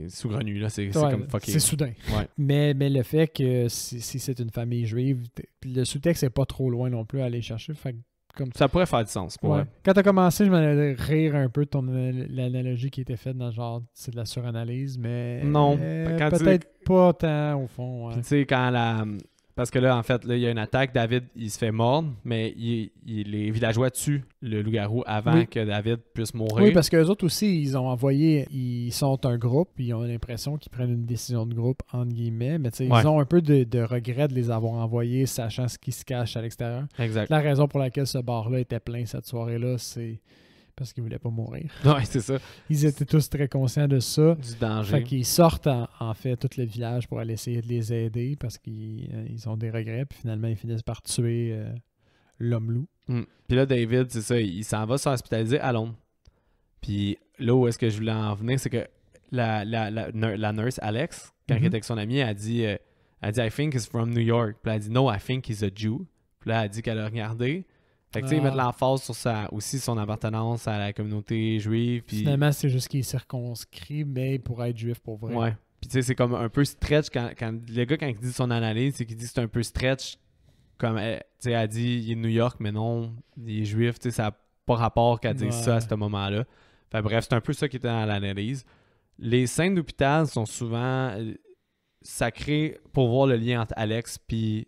sous-grenu, là. C'est comme fucké. C'est soudain. Ouais. Mais le fait que si c'est une famille juive, le sous-texte n'est pas trop loin non plus à aller chercher. Fait que comme Ça pourrait faire du sens. Pour vrai. Quand tu as commencé, je m'en allais rire un peu de l'analogie qui était faite dans genre, c'est de la suranalyse, mais Non. peut-être pas tant au fond. Puis tu sais, parce que là, en fait, là, il y a une attaque, David, il se fait mordre, mais les villageois tuent le loup-garou avant que David puisse mourir. Oui, parce qu'eux autres aussi, ils sont un groupe, puis ils ont l'impression qu'ils prennent une décision de groupe, entre guillemets, mais tu sais, ils ont un peu de regret de les avoir envoyés, sachant ce qui se cache à l'extérieur. Exact. La raison pour laquelle ce bar-là était plein cette soirée-là, c'est parce qu'ils voulaient pas mourir. Ouais, c'est ça. Ils étaient tous très conscients de ça. Du danger. Fait qu'ils sortent en fait tout le village pour aller essayer de les aider parce qu'ils ont des regrets. Puis finalement, ils finissent par tuer l'homme-loup. Puis là, David, c'est ça, il s'en va se faire hospitaliser à Londres. Puis là où est-ce que je voulais en venir, c'est que la nurse Alex, quand elle était avec son ami, elle dit I think he's from New York. Puis elle a dit no, I think he's a Jew. Puis là, elle dit qu'elle a regardé. Fait que tu sais, ils mettent l'emphase sur aussi son appartenance à la communauté juive. Puis... Finalement, c'est juste qu'il est circonscrit, mais pour être juif pour vrai. Ouais. Puis tu sais, c'est comme un peu stretch quand le gars, quand il dit son analyse, c'est qu'il dit que c'est un peu stretch. Comme, tu sais, elle dit il est de New York, mais non, il est juif. Tu sais, ça n'a pas rapport qu'elle dise ça à ce moment-là. Fait bref, c'est un peu ça qui était dans l'analyse. Les scènes d'hôpital sont souvent sacrées pour voir le lien entre Alex et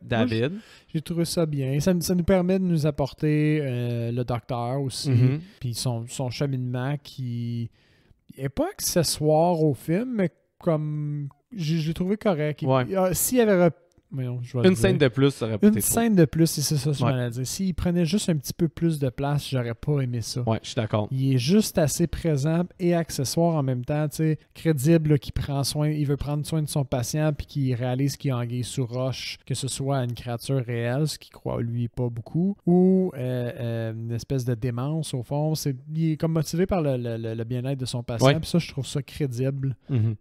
David. Moi, j'ai trouvé ça bien. Ça nous permet de nous apporter le docteur aussi. Puis son cheminement qui est pas accessoire au film, mais comme j'ai trouvé correct. S'il y avait une scène de plus, ça aurait peut-être scène de plus, c'est ça que je m'allais dire. S'il prenait juste un petit peu plus de place, j'aurais pas aimé ça. Ouais, je suis d'accord. Il est juste assez présent et accessoire en même temps, tu sais, crédible, là, qui prend soin, il veut prendre soin de son patient puis qui réalise qu'il y a anguille sous roche, que ce soit une créature réelle, ce qu'il croit lui pas beaucoup, ou une espèce de démence au fond. Il est comme motivé par le bien-être de son patient, puis ça, je trouve ça crédible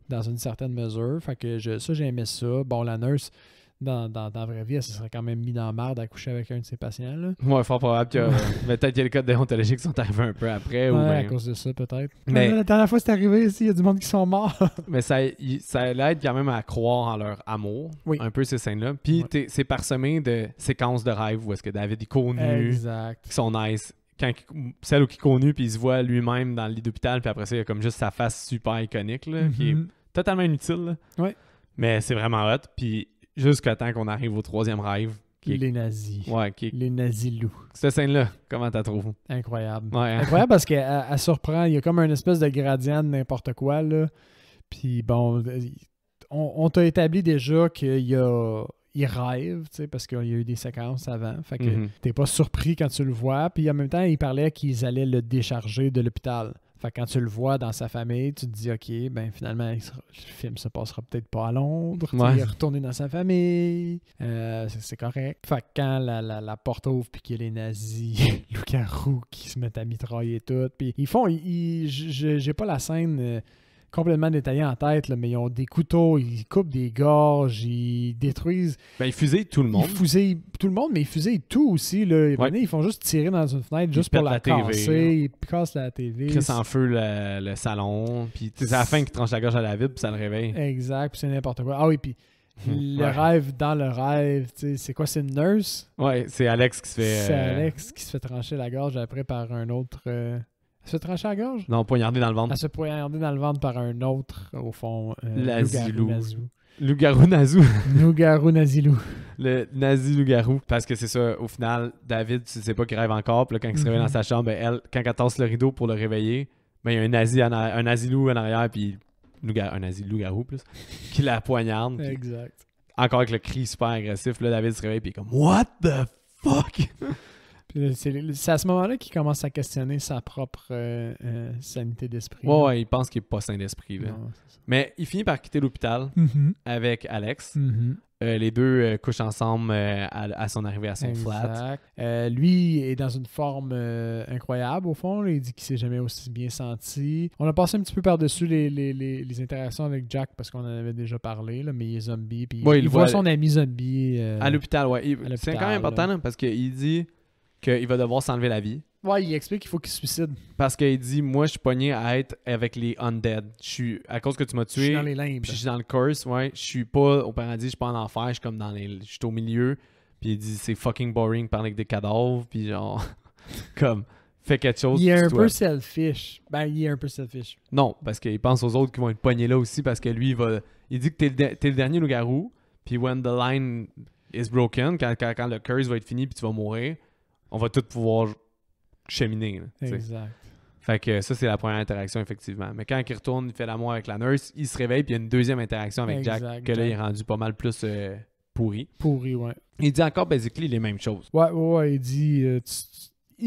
dans une certaine mesure. Fait que j'ai aimé ça. Bon, la nurse, dans la vraie vie, elle se serait quand même mis dans la merde à coucher avec un de ses patients. Là. Ouais, fort probable que peut-être que les codes déontologiques sont arrivés un peu après. À cause de ça, peut-être. Mais la dernière fois, c'est arrivé ici, il y a du monde qui sont morts. Mais ça l'aide quand même à croire en leur amour, un peu ces scènes-là. Puis c'est parsemé de séquences de rêve où est-ce que David est connu, qui sont nice. Celle où il est connu, puis il se voit lui-même dans le lit d'hôpital, puis après ça, il y a comme juste sa face super iconique, là, qui est totalement inutile. Là. Mais c'est vraiment hot. Puis jusqu'à temps qu'on arrive au troisième rêve. Les nazis. Les nazis loups. Cette scène-là, comment t'as trouvé? Incroyable. Ouais, hein? Incroyable parce qu'elle surprend. Il y a comme une espèce de gradient de n'importe quoi. Là. Puis bon, on t'a établi déjà qu'il rêve, tu sais, parce qu'il y a eu des séquences avant. Fait que t'es pas surpris quand tu le vois. Puis en même temps, il parlait qu'ils allaient le décharger de l'hôpital. Fait que quand tu le vois dans sa famille, tu te dis, OK, ben finalement, le film se passera peut-être pas à Londres. Il est retourné dans sa famille. C'est correct. Fait que quand la porte ouvre puis qu'il y a les nazis, loups-garous qui se mettent à mitrailler tout. Puis ils font... j'ai pas la scène... complètement détaillé en tête, là, mais ils ont des couteaux, ils coupent des gorges, ils détruisent... Ben, ils fusillent tout le monde. Ils fusillent tout le monde, mais ils fusillent tout aussi. Là. Ils font juste tirer dans une fenêtre juste pour la casser. Ils cassent la TV. Ils crissent en feu le salon. Puis c'est à la fin qu'ils tranchent la gorge à David, puis ça le réveille. Exact, puis c'est n'importe quoi. Ah oui, puis le rêve dans le rêve, c'est quoi? C'est une nurse? Ouais, c'est Alex qui se fait... C'est Alex qui se fait trancher la gorge après par un autre... Elle se fait trancher la gorge? Non, poignarder dans le ventre. Elle se fait poignarder dans le ventre par un autre, au fond. Loup-garou Nazou. Loup-garou Nazilou. Le nazi loup-garou. Parce que c'est ça, au final, David, tu sais pas qu'il rêve encore. Puis là, quand il se réveille dans sa chambre, ben, quand elle tasse le rideau pour le réveiller, ben, il y a un nazi-loup en arrière, puis un nazi-loup-garou plus, qui la poignarde. Exact. Encore avec le cri super agressif, là, David se réveille, puis il est comme « What the fuck? » C'est à ce moment-là qu'il commence à questionner sa propre sanité d'esprit. Ouais, il pense qu'il n'est pas sain d'esprit. Mais il finit par quitter l'hôpital avec Alex. les deux couchent ensemble à son arrivée à son flat. Lui est dans une forme incroyable, au fond. Là. Il dit qu'il s'est jamais aussi bien senti. On a passé un petit peu par-dessus les interactions avec Jack parce qu'on en avait déjà parlé, là, mais il est zombie. Puis il voit son ami zombie. À l'hôpital, ouais. l'hôpital, c'est quand même important là, parce qu'il dit qu'il va devoir s'enlever la vie. Ouais, il explique qu'il faut qu'il se suicide. Parce qu'il dit, moi, je suis pogné à être avec les undead. À cause que tu m'as tué. Je suis dans les limbes. Puis je suis dans le curse, ouais. Je suis pas au paradis, je suis pas en enfer. Je suis comme je suis au milieu. Puis il dit, c'est fucking boring de parler avec des cadavres. Puis genre, comme, fais quelque chose. Il est un peu selfish. Il est un peu selfish. Non, parce qu'il pense aux autres qui vont être pognés là aussi. Parce que lui, il dit que t'es le dernier loup-garou. Puis when the line is broken, quand le curse va être fini, puis tu vas mourir, on va tous pouvoir cheminer. Là, exact. Fait que ça, c'est la première interaction, effectivement. Mais quand il retourne, il fait l'amour avec la nurse, il se réveille, puis il y a une deuxième interaction avec Jack, que là, il est rendu pas mal plus pourri. Pourri, ouais. Il dit encore, basically, les mêmes choses. Ouais, il dit...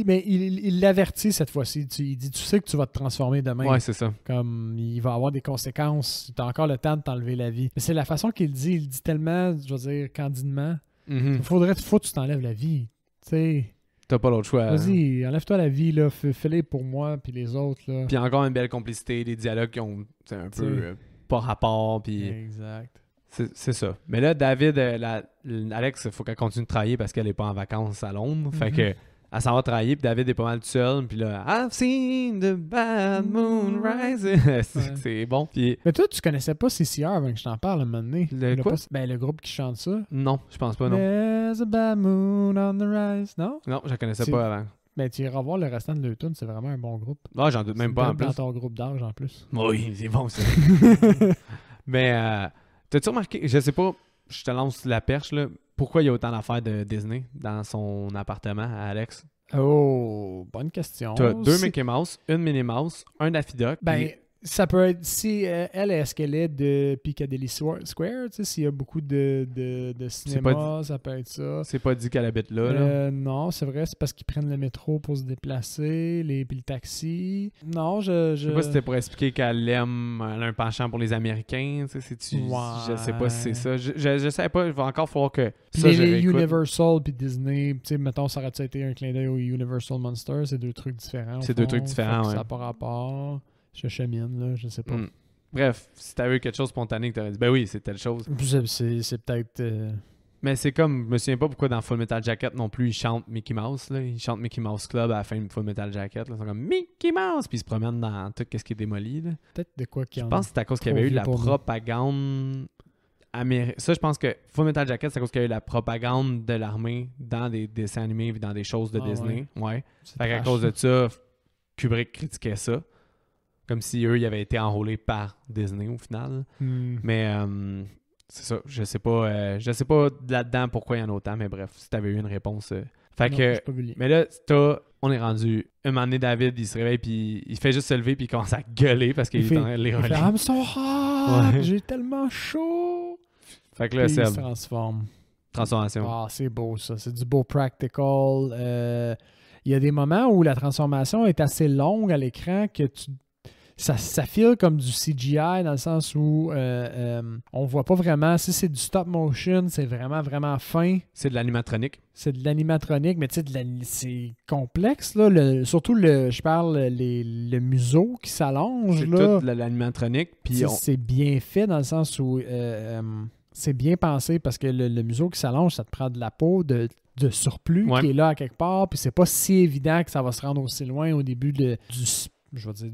mais il l'avertit cette fois-ci. Il dit, tu sais que tu vas te transformer demain. Ouais, c'est ça. Comme, il va avoir des conséquences. Tu as encore le temps de t'enlever la vie. Mais c'est la façon qu'il dit. Il dit tellement, je veux dire, candidement. Faut que tu t'enlèves la vie. Tu sais... T'as pas l'autre choix. Vas-y, enlève-toi la vie, là. Fais-les pour moi, puis les autres, là. Puis encore une belle complicité, des dialogues qui ont un peu pas rapport, puis... Exact. C'est ça. Mais là, David, Alex, il faut qu'elle continue de travailler parce qu'elle est pas en vacances à Londres. Fait que elle s'en va travailler, puis David est pas mal tout seul. Puis là, I've seen the bad moon rising. C'est bon. Puis... Mais toi, tu connaissais pas CCR avant que je t'en parle un moment donné. Le quoi? Le groupe qui chante ça. Non, je pense pas, non. There's a bad moon on the rise. Non? Non, je la connaissais pas avant. Mais tu iras voir le restant de l'automne, c'est vraiment un bon groupe. Ah, j'en doute même pas en plus. Dans ton groupe d'âge en plus. Oui, c'est bon ça. Mais, t'as-tu remarqué, je sais pas, je te lance la perche, là. Pourquoi il y a autant d'affaires de Disney dans son appartement à Alex? Oh, bonne question. Tu as 2 Mickey Mouse, une Minnie Mouse, un Daffy Duck. Ça peut être si est-ce qu'elle est de Piccadilly Square, tu sais, s'il y a beaucoup de cinéma, ça peut être ça. C'est pas dit qu'elle habite là. Non, c'est vrai, c'est parce qu'ils prennent le métro pour se déplacer, puis le taxi. Non, je sais pas si c'était pour expliquer qu'elle a un penchant pour les Américains, tu sais, je sais pas si c'est ça. Je sais pas, il va encore falloir que ça, les Universal puis Disney, tu sais, mettons, ça aurait été un clin d'œil au Universal Monsters, c'est 2 trucs différents. C'est 2 trucs différents, ouais. Ça n'a pas rapport. Je chemine, là, je sais pas. Bref, si t'avais eu quelque chose de spontané que t'aurais dit, ben oui, c'est telle chose. C'est peut-être... Mais c'est comme, je me souviens pas pourquoi dans Full Metal Jacket non plus, ils chantent Mickey Mouse, là. Ils chantent Mickey Mouse Club à la fin de Full Metal Jacket, là. Ils sont comme Mickey Mouse, puis ils se promènent dans tout ce qui est démoli, là. Peut-être de quoi qu'il y en a. Je pense que c'est à cause qu'il y avait eu de la propagande américaine. Ça, je pense que Full Metal Jacket, c'est à cause qu'il y a eu la propagande de l'armée dans des dessins animés, dans des choses de Disney. Ouais. Fait qu'à cause de ça, Kubrick critiquait ça. Comme si eux, ils avaient été enrôlés par Disney au final. Mais c'est ça. Je sais pas là-dedans pourquoi il y en a autant, mais bref, si t'avais eu une réponse. Fait que. Mais là, on est rendu. Un moment donné, David, il se réveille, puis il fait juste se lever, puis il commence à gueuler parce qu'il est en train de les relire. I'm so hot! J'ai tellement chaud! Fait que là, il se transforme. Transformation. Ah, c'est beau ça. C'est du beau practical. Il y a des moments où la transformation est assez longue à l'écran que ça file comme du CGI dans le sens où on voit pas vraiment. Si c'est du stop motion, c'est vraiment, vraiment fin. C'est de l'animatronique. C'est de l'animatronique, mais tu sais, c'est complexe, là. Surtout, je parle le museau qui s'allonge. C'est là. tout de l'animatronique. Puis c'est bien fait dans le sens où c'est bien pensé parce que le museau qui s'allonge, ça te prend de la peau de surplus qui est là à quelque part. Puis c'est pas si évident que ça va se rendre aussi loin au début du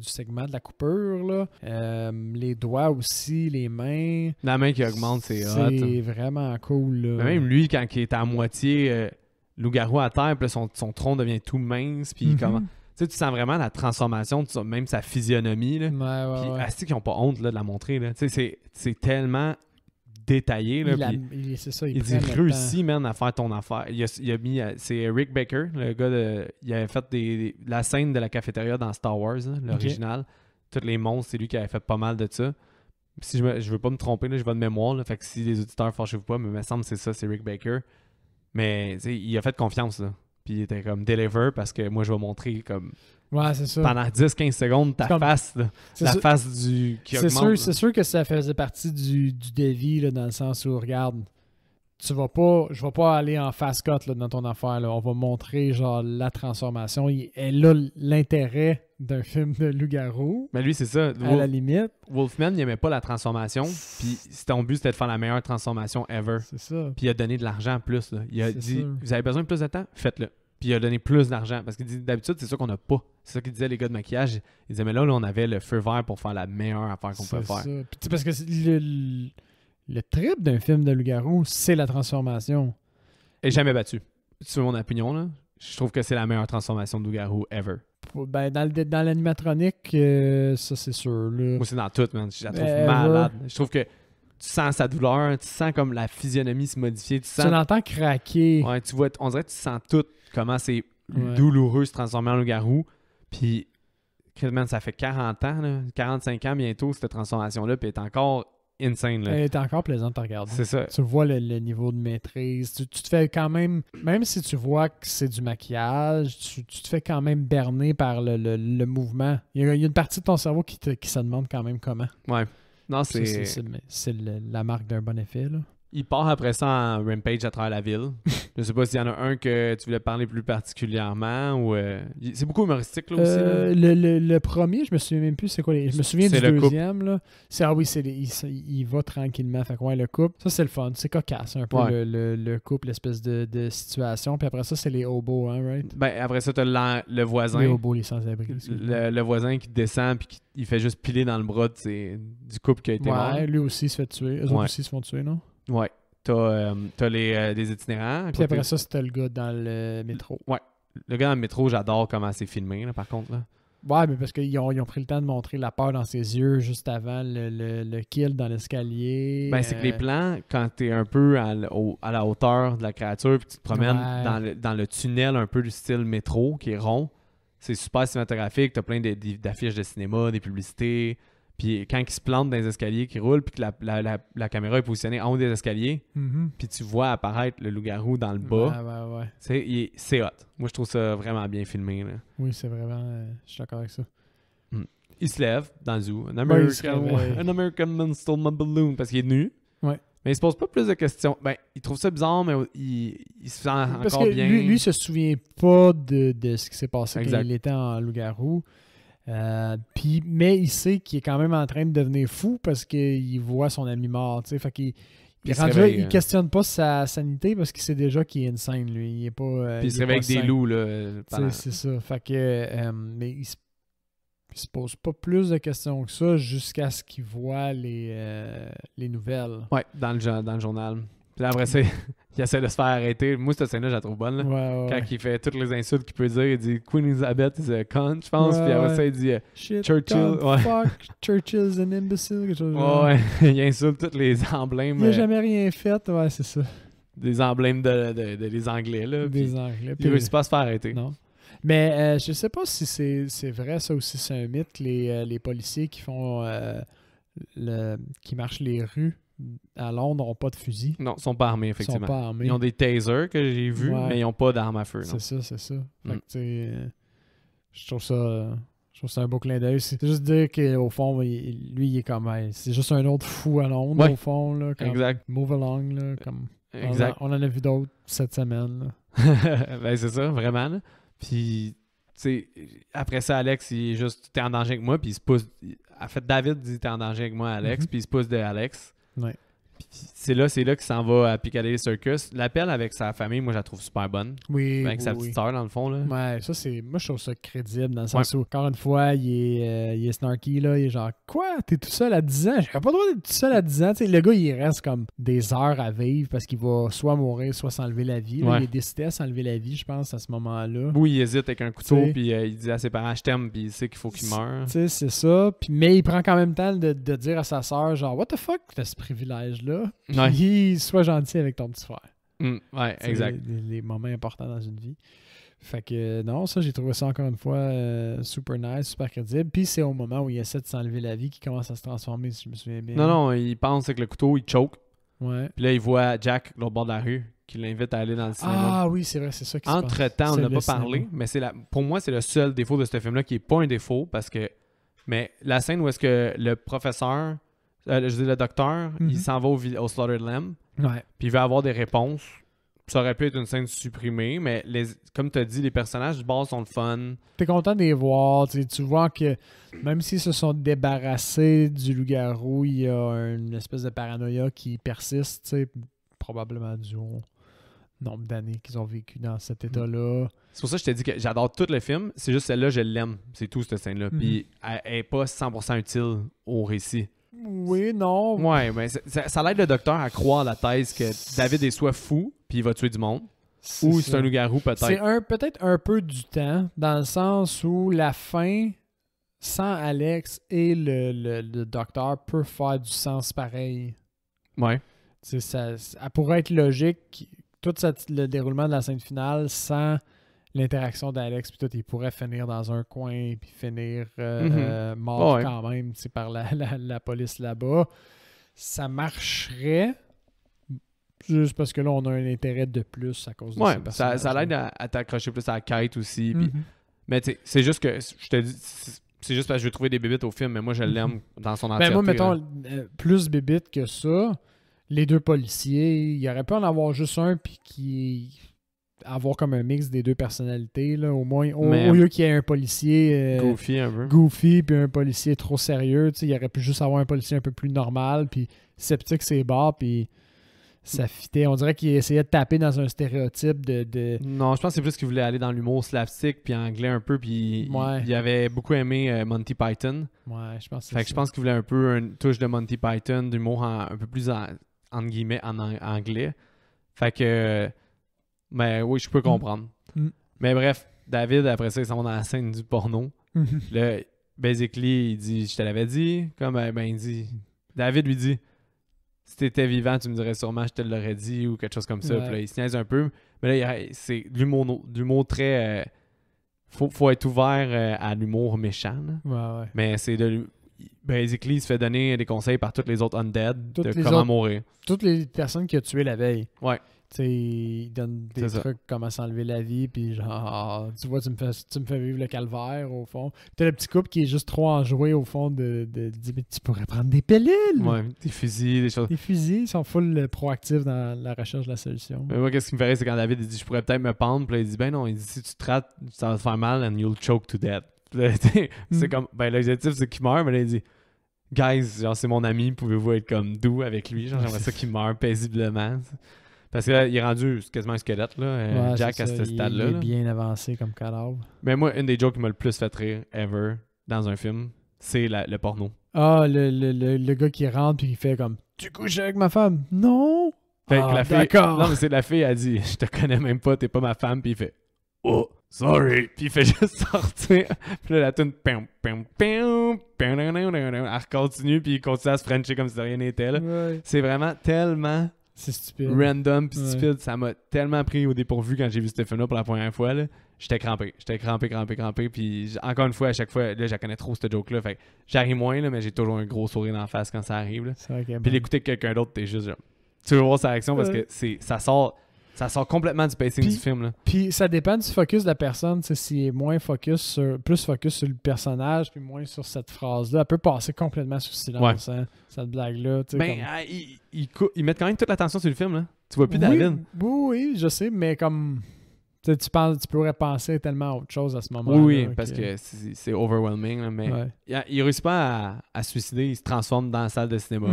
segment de la coupure, là. Les doigts aussi, les mains. La main qui augmente, c'est hot. C'est vraiment cool, là. Mais même lui, quand il est à moitié loup-garou à terre, puis son tronc devient tout mince, puis comment... Tu sais, tu sens vraiment la transformation, même sa physionomie, là. Puis asti qu'ils n'ont pas honte là, de la montrer, là. Tu sais, c'est tellement détaillé, là. C'est ça, il dit réussis, man, à faire ton affaire. Il a mis... C'est Rick Baker, le gars il avait fait la scène de la cafétéria dans Star Wars, là, l'original. Tous les monstres, c'est lui qui avait fait pas mal de ça. Si je veux pas me tromper, là, je vais de mémoire, là, fait que si les auditeurs fâchez-vous pas, mais il me semble que c'est ça, c'est Rick Baker. Mais il a fait confiance, là. Puis il était comme deliver parce que moi je vais montrer comme c'est ça. Pendant 10-15 secondes ta face, là, face du qui augmente. C'est sûr que ça faisait partie du défi là, dans le sens où regarde, je vais pas aller en fast cut là, dans ton affaire. Là. On va montrer genre la transformation. Et là, l'intérêt d'un film de loup-garou. Mais lui, c'est ça. À la limite. Wolfman, il aimait pas la transformation. Puis ton but, c'était de faire la meilleure transformation ever. C'est ça. Puis il a donné de l'argent en plus. Là. Il a dit, vous avez besoin de plus de temps? Faites-le. Puis il a donné plus d'argent. Parce qu'il dit, d'habitude, c'est ça qu'on n'a pas. C'est ça qu'il disait les gars de maquillage. Il disait, mais là, on avait le feu vert pour faire la meilleure affaire qu'on peut faire. Puis parce que le trip d'un film de loup-garou, c'est la transformation. Et jamais battu. Tu veux mon opinion, là? Je trouve que c'est la meilleure transformation de loup-garou ever. Ben, dans l'animatronique, ça, c'est sûr. Là. Moi, c'est dans tout, man. Je la trouve malade. Je trouve que tu sens sa douleur, tu sens comme la physionomie se modifier. Tu l'entends craquer. Ouais, tu vois, on dirait que tu sens tout comment c'est douloureux se transformer en loup-garou. Puis, man, ça fait 40 ans, là, 45 ans bientôt, cette transformation-là, puis elle est encore insane. Là. Elle est encore plaisante à regarder. C'est ça. Tu vois le niveau de maîtrise. Tu te fais quand même si tu vois que c'est du maquillage, tu te fais quand même berner par le mouvement. Il y a une partie de ton cerveau qui se demande quand même comment. Ouais. Non, c'est la marque d'un bon effet, là. Il part après ça en rampage à travers la ville. Je sais pas s'il y en a un que tu voulais parler plus particulièrement ou... C'est beaucoup humoristique, là, aussi. Là. Le premier, je me souviens même plus c'est quoi. Je me souviens du deuxième, là. Il va tranquillement. Fait que ouais, le couple, ça c'est le fun. C'est cocasse un peu le couple, l'espèce de situation. Puis après ça, c'est les hobos, hein, right? Ben, après ça, t'as le voisin. Les hobos, les sans-abri. Le voisin qui descend puis il fait juste piler dans le bras du couple qui a été mort. Ouais, lui aussi se fait tuer. Eux autres aussi se font tuer, non? Ouais. T'as des itinérants. Puis après ça, c'était le gars dans le métro. Ouais. Le gars dans le métro, j'adore comment c'est filmé, là, par contre. Là. Ouais, mais parce qu'ils ont pris le temps de montrer la peur dans ses yeux juste avant le kill dans l'escalier. Ben, c'est que les plans, quand t'es un peu à la hauteur de la créature puis tu te promènes dans le tunnel un peu du style métro qui est rond, c'est super cinématographique. T'as plein d'affiches de cinéma, des publicités. Puis quand il se plante dans les escaliers qui roulent, puis que la caméra est positionnée en haut des escaliers, puis tu vois apparaître le loup-garou dans le bas. Ouais. C'est hot. Moi, je trouve ça vraiment bien filmé. Là. Oui, c'est vraiment... je suis d'accord avec ça. Il se lève dans le zoo. An American man stole my balloon parce qu'il est nu. Ouais. Mais il se pose pas plus de questions. Ben, il trouve ça bizarre, mais il se sent encore parce que bien. Lui se souvient pas de ce qui s'est passé quand il était en loup-garou. Mais il sait qu'il est quand même en train de devenir fou parce qu'il voit son ami mort. Fait qu'il il questionne pas sa sanité parce qu'il sait déjà qu'il est insane, lui. Il est pas. Puis il se réveille avec des loups, là. C'est ça. Fait que. Mais il se pose pas plus de questions que ça jusqu'à ce qu'il voit les nouvelles. Ouais, dans le journal. Puis là, après ça, il essaie de se faire arrêter. Moi, cette scène-là, je la trouve bonne. Là. Ouais. Quand il fait toutes les insultes qu'il peut dire, il dit Queen Elizabeth is a cunt, je pense. Puis après ça, il dit Shit, Churchill. God, fuck, Churchill's an imbecile. Quelque chose ouais, il insulte tous les emblèmes. Il n'a jamais rien fait, ouais, c'est ça. Des emblèmes de les Anglais. Là, des Anglais. Puis il réussit pas à se faire arrêter. Non. Mais je sais pas si c'est vrai, ça aussi, c'est un mythe, les policiers qui font qui marchent les rues à Londres n'ont pas de fusil. Non, ils sont pas armés, effectivement. Ils sont pas armés. Ils ont des tasers que j'ai vus, mais ils n'ont pas d'armes à feu. C'est ça. Fait que, je trouve ça un beau clin d'œil. C'est juste dire qu'au fond, lui, il est comme... c'est juste un autre fou à Londres, au fond. Là, comme, exact. Move along. Là, comme, exact. On en a vu d'autres cette semaine. Ben, c'est ça, vraiment. Là. Puis, tu sais, après ça, Alex, il est juste... T'es en danger avec moi, puis il se pousse... En fait, David dit t'es en danger avec moi, Alex, puis il se pousse de Alex. Ouais. Puis c'est là qu'il s'en va à Piccadilly Circus. L'appel avec sa famille, moi, je la trouve super bonne. Oui. Avec sa petite sœur, dans le fond. Là. Ouais, ça, c'est. Moi, je trouve ça crédible dans le sens où, encore une fois, il est snarky, là. Il est genre, quoi? T'es tout seul à 10 ans? J'aurais pas le droit d'être tout seul à 10 ans. T'sais, le gars, il reste comme des heures à vivre parce qu'il va soit mourir, soit s'enlever la vie. Là. Il est décidé à s'enlever la vie, je pense, à ce moment-là. Oui, il hésite avec un couteau, puis il dit à ses parents, je t'aime, puis il sait qu'il faut qu'il meure. Tu sais, c'est ça. Puis, mais il prend quand même le temps de dire à sa sœur, genre, what the fuck, t'as ce privilège-là? Puis, sois gentil avec ton petit frère. Ouais, exact. Les moments importants dans une vie. Fait que non, ça, j'ai trouvé ça encore une fois super nice, super crédible. Puis c'est au moment où il essaie de s'enlever la vie qu'il commence à se transformer, si je me souviens bien. Non, il pense avec le couteau, il choke. Ouais. Puis là, il voit Jack, l'autre bord de la rue, qui l'invite à aller dans le cinéma. Ah oui, c'est vrai, c'est ça qui se passe. Entre-temps, on n'a pas parlé, mais pour moi, c'est le seul défaut de ce film-là qui n'est pas un défaut, parce que... Mais la scène où est-ce que le professeur je dis le docteur, il s'en va au Slaughtered Lamb. Ouais. Puis il veut avoir des réponses. Ça aurait pu être une scène supprimée, mais comme tu as dit, les personnages du bord sont le fun. T'es content de les voir. Tu vois que même s'ils se sont débarrassés du loup-garou, il y a une espèce de paranoïa qui persiste, probablement dû au nombre d'années qu'ils ont vécu dans cet état-là. C'est pour ça que je t'ai dit que j'adore tout le film. C'est juste celle-là, je l'aime. C'est tout, cette scène-là. Puis elle n'est pas 100% utile au récit. Oui, non. Ouais, mais ça l'aide le docteur à croire la thèse que David est soit fou, puis il va tuer du monde, ou c'est un loup-garou peut-être. C'est peut-être un peu du temps, dans le sens où la fin, sans Alex et le docteur, peut faire du sens pareil. Ouais. Ça pourrait être logique, tout le déroulement de la scène finale, sans l'interaction d'Alex, puis tout, il pourrait finir dans un coin, puis finir mort quand même par la police là-bas. Ça marcherait, juste parce que là, on a un intérêt de plus à cause de ces personnages. Ça l'aide à t'accrocher plus à la quête aussi. Puis, mais tu sais, c'est juste que, je te dis, c'est juste parce que je veux trouver des bébites au film, mais moi, je l'aime dans son entièreté. Ben moi, mettons, plus bébites que ça, les deux policiers, il aurait pu en avoir juste un, puis avoir comme un mix des deux personnalités, là, au moins, au lieu qu'il y ait un policier goofy un peu. Goofy, puis un policier trop sérieux, il aurait pu juste avoir un policier un peu plus normal, puis sceptique ses bords, puis ça fitait. On dirait qu'il essayait de taper dans un stéréotype de... Non, je pense que c'est plus qu'il voulait aller dans l'humour slapstick, puis anglais un peu, puis il avait beaucoup aimé Monty Python. Ouais, je pense que fait que je pense qu'il voulait un peu une touche de Monty Python, d'humour un peu plus, entre guillemets, en anglais. Fait que... Mais oui, je peux comprendre. Mais bref, David, après ça, il s'en va dans la scène du porno. Là, basically, il dit, je te l'avais dit. Comme, il dit, David lui dit, si t'étais vivant, tu me dirais sûrement, je te l'aurais dit, ou quelque chose comme ça. Puis là, il se niaise un peu. Mais là, c'est de l'humour très... faut être ouvert à l'humour méchant. Ouais. Mais c'est de... Basically, il se fait donner des conseils par tous les autres undead de comment mourir. Toutes les personnes qu'il a tuées la veille. Ouais. Il donne des trucs comment s'enlever la vie, puis genre, tu vois, tu me fais vivre le calvaire, au fond. T'as le petit couple qui est juste trop enjoué, au fond, de dire, mais tu pourrais prendre des pilules! Ouais, des fusils, des choses. Des fusils, ils sont full proactifs dans la recherche de la solution. Mais moi, qu'est-ce qui me ferait, c'est quand David il dit, je pourrais peut-être me pendre, puis là, il dit, ben non, il dit, si tu te rates, ça va te faire mal, and you'll choke to death. Là, c'est comme, l'objectif, c'est qu'il meurt, mais là, il dit, guys, genre, c'est mon ami, pouvez-vous être comme doux avec lui? Genre, j'aimerais ça qu'il meure paisiblement. Parce que là, il est rendu quasiment un squelette, là, Jack, à ce stade-là. Il est bien avancé comme cadavre. Mais moi, une des jokes qui m'a le plus fait rire ever dans un film, c'est le porno. Ah, le gars qui rentre puis qui fait comme « Tu couches avec ma femme? » Non! Fait que la fille, d'accord. Non, mais c'est la fille, elle dit « Je te connais même pas, t'es pas ma femme. » Puis il fait « Oh, sorry. » Puis il fait juste sortir. Puis là, la tune elle continue, puis il continue à se frencher comme si de rien n'était. Ouais. C'est vraiment tellement... C'est stupide. Random pis stupide. Ça m'a tellement pris au dépourvu quand j'ai vu ce film-là pour la première fois. Là. J'étais crampé. Puis encore une fois, à chaque fois, là, je connais trop cette joke-là. Fait que j'arrive moins, là, mais j'ai toujours un gros sourire dans la face quand ça arrive. Là. C'est vrai puis l'écouter quelqu'un d'autre, t'es juste genre... Tu veux voir sa réaction parce que ça sort complètement du pacing du film. Là. Puis ça dépend du focus de la personne. S'il est plus focus sur le personnage, puis moins sur cette phrase-là, elle peut passer complètement sous silence, cette blague-là. Ben, comme... ils mettent quand même toute l'attention sur le film. Là. Tu vois plus David. Oui, je sais, mais comme... tu pourrais penser tellement à autre chose à ce moment-là. Oui, parce que c'est overwhelming. Là, mais il réussit pas à se suicider. Il se transforme dans la salle de cinéma.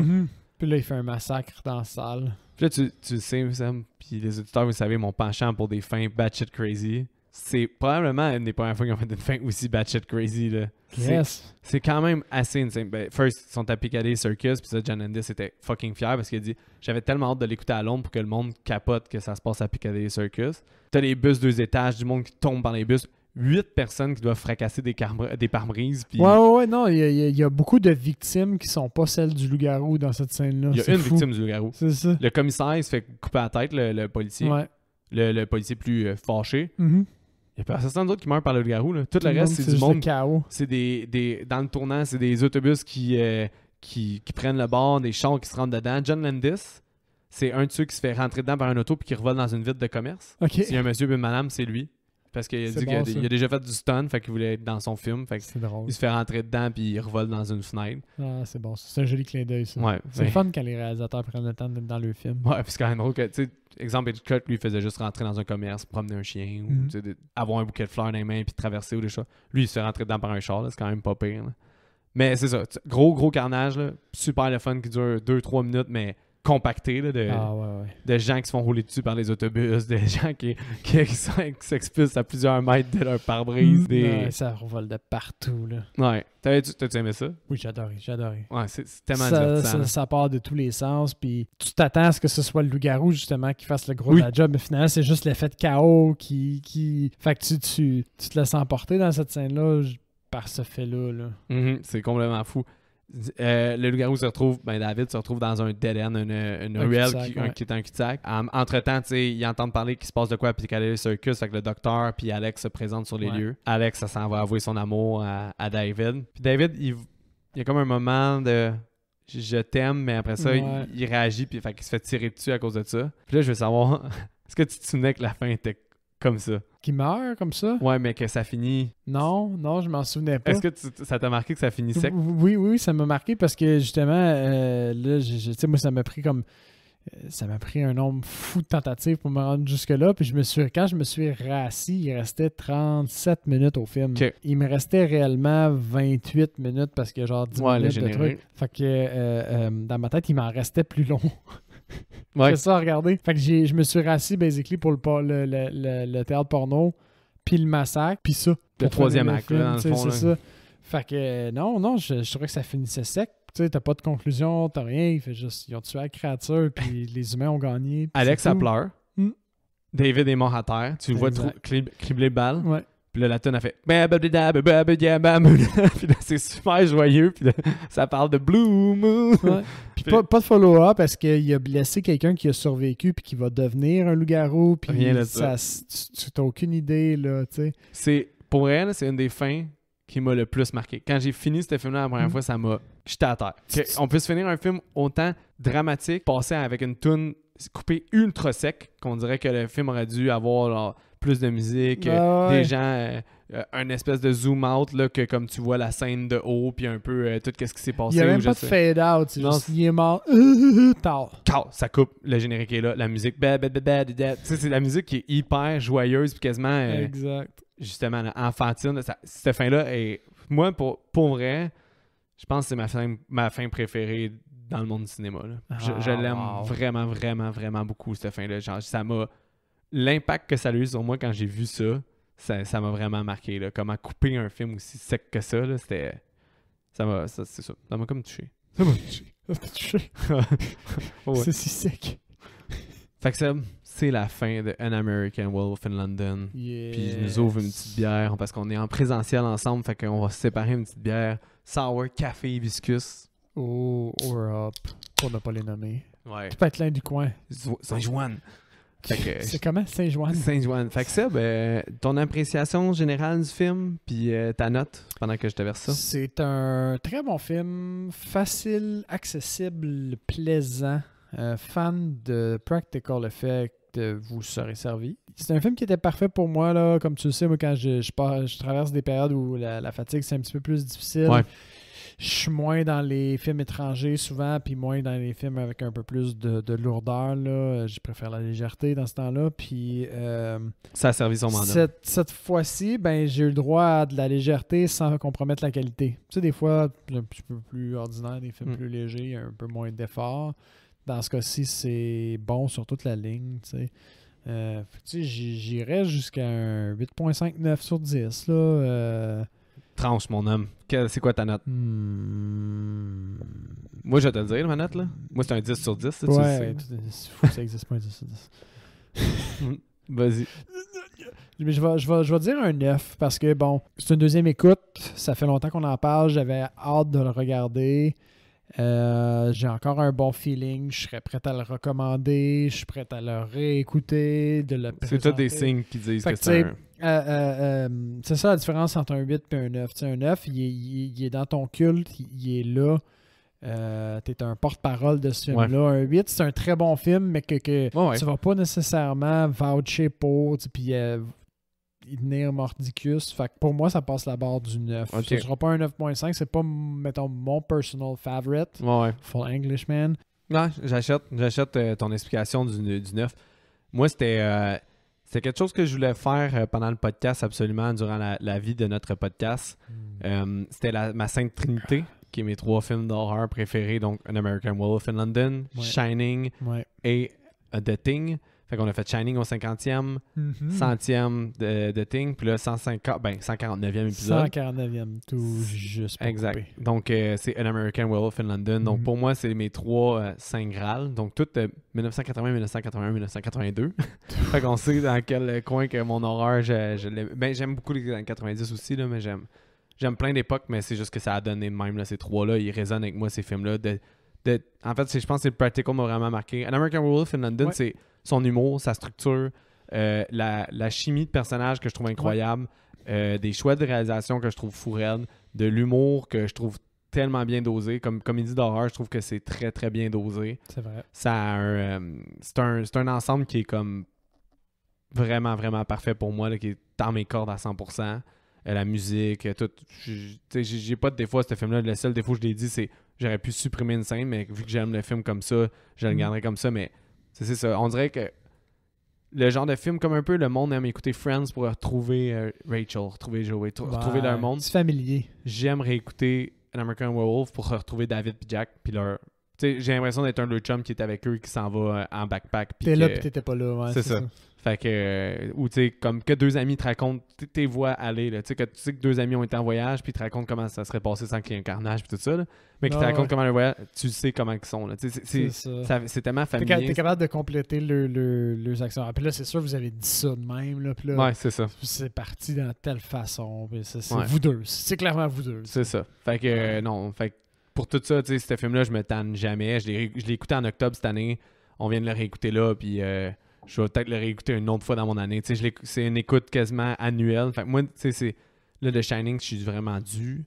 Puis là, il fait un massacre dans la salle. Puis là, tu sais, Sam, puis les auditeurs, vous savez, mon penchant pour des fins batshit crazy. C'est probablement une des premières fois qu'ils ont fait une fin aussi batshit crazy. Là. Yes. C'est quand même assez insane. Ben, first, ils sont à Piccadilly Circus, puis ça, John Landis était fucking fier parce qu'il a dit « J'avais tellement hâte de l'écouter à Londres pour que le monde capote que ça se passe à Piccadilly Circus. » T'as les bus 2 étages, du monde qui tombe par les bus. 8 personnes qui doivent fracasser des pare-brises. Pis... Ouais, non, il y a beaucoup de victimes qui sont pas celles du loup-garou dans cette scène-là. Il y a une victime du loup-garou. C'est ça. Le commissaire, il se fait couper la tête, le policier. Ouais. Le policier plus fâché. Il y a personne d'autre qui meurt par le loup-garou. Tout le reste, c'est du monde. Chaos. C'est dans le tournant, c'est des autobus qui prennent le bord, des chars qui se rentrent dedans. John Landis, c'est un de ceux qui se fait rentrer dedans par un auto puis qui revole dans une vitre de commerce. Okay. S'il y a un monsieur et une madame, c'est lui. parce qu'il a C'est dit bon, qu'il a déjà fait du stun, fait qu'il voulait être dans son film. Fait C'est drôle. il se fait rentrer dedans puis il revole dans une fenêtre. Ah, c'est bon. C'est un joli clin d'œil, ça. Ouais. C'est le fun quand les réalisateurs prennent le temps d'être dans le film. Ouais, puis c'est quand même drôle que, tu sais, exemple, Hitchcock, lui, il faisait juste rentrer dans un commerce, promener un chien, ou tu sais, avoir un bouquet de fleurs dans les mains puis traverser ou des choses. Lui, il se fait rentrer dedans par un char, là, c'est quand même pas pire. Là. Mais c'est ça, gros carnage, là, super le fun qui dure 2-3 minutes, mais compacté là, de gens qui se font rouler dessus par les autobus, des gens qui s'expulsent à plusieurs mètres de leur pare-brise. Ouais, ça revole de partout. Là. Ouais. T'as-tu aimé ça? Oui, j'adorais. Ouais, c'est tellement divertissant. Ça part de tous les sens, puis tu t'attends à ce que ce soit le loup-garou, justement, qui fasse le gros de la job, mais finalement, c'est juste l'effet de chaos qui... Fait que tu te laisses emporter dans cette scène-là par ce fait-là. Là. C'est complètement fou. Le loup-garou se retrouve, David se retrouve dans un dead-end, une ruelle qui est un cul-de-sac. Entre-temps, ils entendent parler qu'il se passe de quoi puis qu'elle est circus, fait que le docteur puis Alex se présentent sur les lieux. Alex, ça s'en va avouer son amour à David. Puis David, il y a comme un moment de « je t'aime », mais après ça, il réagit puis fait qu'il se fait tirer dessus à cause de ça. Puis là, je veux savoir, est-ce que tu te souvenais que la fin était comme ça? Qui meurt comme ça? Ouais, mais que ça finit... Non, je m'en souvenais pas. Est-ce que ça t'a marqué que ça finit sec? Oui, ça m'a marqué parce que justement, là, tu sais, moi, ça m'a pris un nombre fou de tentatives pour me rendre jusque-là. Puis quand je me suis rassis, il restait 37 minutes au film. Okay. Il me restait réellement 28 minutes parce que genre 10 minutes de trucs. Fait que dans ma tête, il m'en restait plus long. C'est ça à regarder. Fait que je me suis rassis basically pour le théâtre porno, puis le massacre, puis ça. Le troisième acte, là, dans le fond. C'est ça. Fait que non, je trouvais que ça finissait sec. Tu sais, t'as pas de conclusion, t'as rien. Il fait juste, ils ont tué la créature, puis les humains ont gagné. Alex, ça pleure. David est mort à terre. Tu le vois cribler balle. Ouais. Puis là, la tonne a fait puis là, c'est super joyeux. Puis là, ça parle de Blue Moon. Ouais. Puis pas de follow-up parce qu'il a blessé quelqu'un qui a survécu puis qui va devenir un loup-garou. Puis tu n'as aucune idée, là, tu sais. Pour elle, c'est une des fins qui m'a le plus marqué. Quand j'ai fini ce film-là la première fois, ça m'a... J'étais à terre. On puisse finir un film autant dramatique, passer avec une toune coupée ultra sec, qu'on dirait que le film aurait dû avoir... Genre, plus de musique, des gens, un espèce de zoom out là, que comme tu vois la scène de haut puis un peu tout ce qui s'est passé. Il n'y a même pas de fade out, il est mort. Ça coupe, le générique est là, la musique, c'est la musique qui est hyper joyeuse puis quasiment justement enfantine. Cette fin là est, moi pour vrai, je pense que c'est ma fin préférée dans le monde du cinéma. Là. Je l'aime vraiment beaucoup cette fin là. Genre, ça m'a l'impact que ça a eu sur moi quand j'ai vu ça m'a vraiment marqué. Là. Comment couper un film aussi sec que ça, là, c'était... Ça m'a comme touché. Ça m'a touché. Ouais. C'est si sec. Fait que ça, c'est la fin de An American Wolf in London. Yes. Puis je nous ouvre une petite bière parce qu'on est en présentiel ensemble. Fait qu'on va se séparer une petite bière. Sour, café, hibiscus. Oh, or up. Pour ne pas les nommer. Ouais. Tu peux être l'un du coin. Saint-Joanne. C'est comment? Saint-Joanne? Saint-Joanne. Fait que ça, ton appréciation générale du film, puis ta note pendant que je te verse ça. C'est un très bon film, facile, accessible, plaisant. Fan de practical effect, vous serez servi. C'est un film qui était parfait pour moi, là. Comme tu le sais, moi, quand je traverse des périodes où la fatigue, c'est un petit peu plus difficile. Ouais. Je suis moins dans les films étrangers souvent, puis moins dans les films avec un peu plus de lourdeur. Là. Je préfère la légèreté dans ce temps-là. Puis, ça a servi son mandat. Cette fois-ci, j'ai eu le droit à de la légèreté sans compromettre la qualité. Tu sais, des fois, un petit peu plus ordinaire, des films plus légers, un peu moins d'effort. Dans ce cas-ci, c'est bon sur toute la ligne. Tu sais, j'irais jusqu'à un 8.59 sur 10. Là, Tranche, mon homme. C'est quoi ta note? Moi, je vais te le dire, ma note, là. Moi, c'est un 10 sur 10, ça, tu sais. C'est fou que ça existe pas un 10 sur 10. Vas-y. Mais je vais dire un 9 parce que, bon, c'est une deuxième écoute. Ça fait longtemps qu'on en parle. J'avais hâte de le regarder. J'ai encore un bon feeling. Je serais prêt à le recommander. Je suis prêt à le réécouter, de le présenter. C'est tous des signes qui disent que c'est un... c'est ça la différence entre un 8 et un 9. T'sais, un 9, il est dans ton culte, il est là. T'es un porte-parole de ce film-là. Ouais. Un 8, c'est un très bon film, mais que tu vas pas nécessairement voucher pour. Puis y tenir mordicus. Fait que pour moi, ça passe la barre du 9. Okay. Ce sera pas un 9.5. C'est pas, mettons, mon personal favorite. Ouais. Full Englishman. Non, j'achète ton explication du 9. Moi, c'était quelque chose que je voulais faire pendant le podcast, absolument, durant la vie de notre podcast. C'était ma Sainte Trinité, qui est mes 3 films d'horreur préférés. Donc, An American Werewolf in London, Shining et The Thing. Fait qu'on a fait Shining au 50e, 100e de Thing, puis là, 149e épisode. 149e, tout juste. Exact. Coupé. Donc, c'est An American Werewolf in London. Donc, pour moi, c'est mes 3 Saint Graal. Donc, tout 1980, 1981, 1982. Fait qu'on sait dans quel coin que mon horreur, j'aime beaucoup les années 90 aussi, là, mais j'aime plein d'époques, mais c'est juste que ça a donné de même, là, ces 3-là. Ils résonnent avec moi, ces films-là. En fait, je pense que c'est le practical m'a vraiment marqué. An American Werewolf in London, c'est son humour, sa structure, la chimie de personnage que je trouve incroyable, des choix de réalisation que je trouve fou raide, de l'humour que je trouve tellement bien dosé. Comme comédie d'horreur, je trouve que c'est très, très bien dosé. C'est vrai. C'est un ensemble qui est comme vraiment, vraiment parfait pour moi, là, qui est dans mes cordes à 100%. La musique, tout. J'ai pas de défaut à ce film-là. Le seul défaut, je l'ai dit, c'est j'aurais pu supprimer une scène, mais vu que j'aime le film comme ça, je le garderai comme ça. Mais c'est ça. On dirait que le genre de film, comme un peu le monde aime écouter Friends pour retrouver Rachel, retrouver Joey, retrouver leur monde. C'est familier. J'aime réécouter An American Werewolf pour retrouver David et Jack, puis leur. J'ai l'impression d'être un de leurs chums qui est avec eux, qui s'en va en backpack. T'es là, puis t'étais pas là. Ouais, c'est ça. Fait que, ou tu sais, comme que 2 amis te racontent tes voix aller, là. Tu sais que 2 amis ont été en voyage, puis te racontent comment ça serait passé sans qu'il y ait un carnage, puis tout ça, là. Mais qui te racontent comment le voyage, tu sais comment ils sont, là. C'est tellement familier. T'es capable de compléter leurs actions. Puis là, c'est sûr, vous avez dit ça de même, là. Puis là, ouais, c'est ça. C'est parti dans telle façon. Puis c'est vous deux. C'est clairement vous deux. C'est ça. Fait que, non. Fait que pour tout ça, tu sais, ce film-là, je me tanne jamais. Je l'ai écouté en octobre cette année. On vient de le réécouter là, puis je vais peut-être le réécouter une autre fois dans mon année. C'est une écoute quasiment annuelle. Fait que moi, c'est là, The Shining, je suis vraiment dû.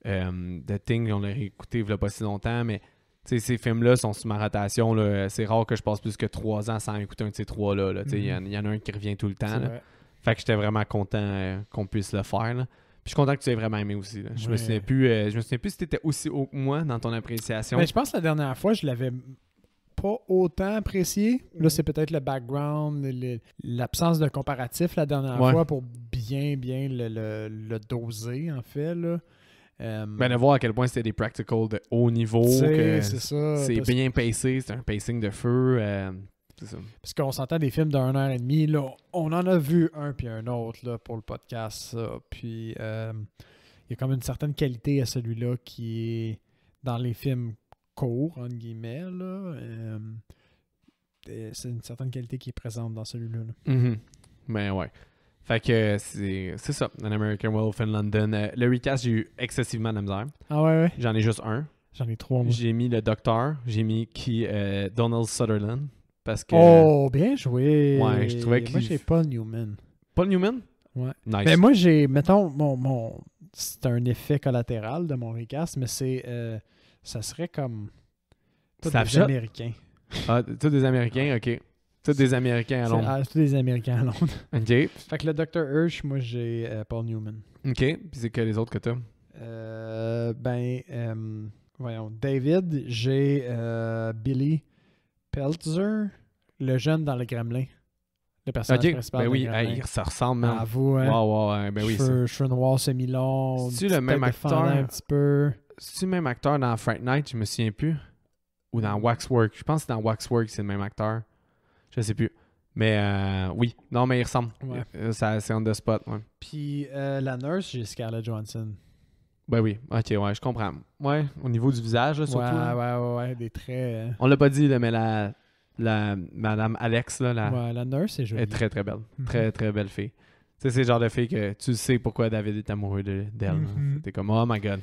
The Thing, on l'a réécouté il y a pas si longtemps, mais ces films-là sont sur ma rotation. Là. C'est rare que je passe plus que 3 ans sans écouter un de ces 3-là. Là. Il y en a un qui revient tout le temps. Là. Fait que j'étais vraiment content qu'on puisse le faire. Là. Puis je suis content que tu aies vraiment aimé aussi. Là. Je me souviens plus si tu étais aussi haut que moi dans ton appréciation. Mais je pense que la dernière fois, je l'avais pas autant apprécié. Là, c'est peut-être le background, l'absence de comparatif la dernière fois pour bien le doser, en fait. Là. De voir à quel point c'était des practicals de haut niveau. C'est ça. C'est bien pacé, c'est un pacing de feu. C'est ça. Parce qu'on s'entend des films d'1h30. Là, on en a vu un puis un autre là, pour le podcast. Ça. Puis il y a comme une certaine qualité à celui-là qui est dans les films court, entre guillemets, là. C'est une certaine qualité qui est présente dans celui-là. Là. Ben ouais. Fait que c'est ça. An American Werewolf in London. Le recast, j'ai eu excessivement de la misère. Ah ouais? J'en ai juste un. J'en ai 3, moi. J'ai mis le docteur. J'ai mis Donald Sutherland. Parce que... Oh, bien joué! Ouais, je trouvais que... Moi, j'ai Paul Newman. Paul Newman? Ouais. Nice. Mais moi, j'ai... Mettons, c'est un effet collatéral de mon recast, mais c'est... ça serait comme... Tous des Américains. Ah, tous des Américains, OK. Tous des Américains à Londres. Tous des Américains à Londres. OK. Fait que le Dr. Hirsch, moi, j'ai Paul Newman. OK. Puis c'est que les autres que t'as? Voyons. David, j'ai Billy Peltzer, le jeune dans le Gremlin. Le personnage principal. Ben oui, ça ressemble. À vous, hein? Wow, ben oui. Cheveux noirs semi-longs. C'est-tu le même acteur? Un petit peu. C'est-tu le même acteur dans Fright Night? Je me souviens plus. Ou dans Waxwork. Je pense que dans Waxwork, c'est le même acteur. Je sais plus. Mais oui. Non, mais il ressemble. Ouais. C'est on the spot. Ouais. Puis la nurse, j'ai Scarlett Johansson. Ben oui. OK, ouais, je comprends. Ouais, au niveau du visage, là, surtout. Ouais, des traits... On l'a pas dit, là, mais la Madame Alex, là, la nurse est jolie. est très, très belle. Très, très belle fille. Tu sais, c'est le genre de fille que tu sais pourquoi David est amoureux d'elle. T'es comme, oh my God.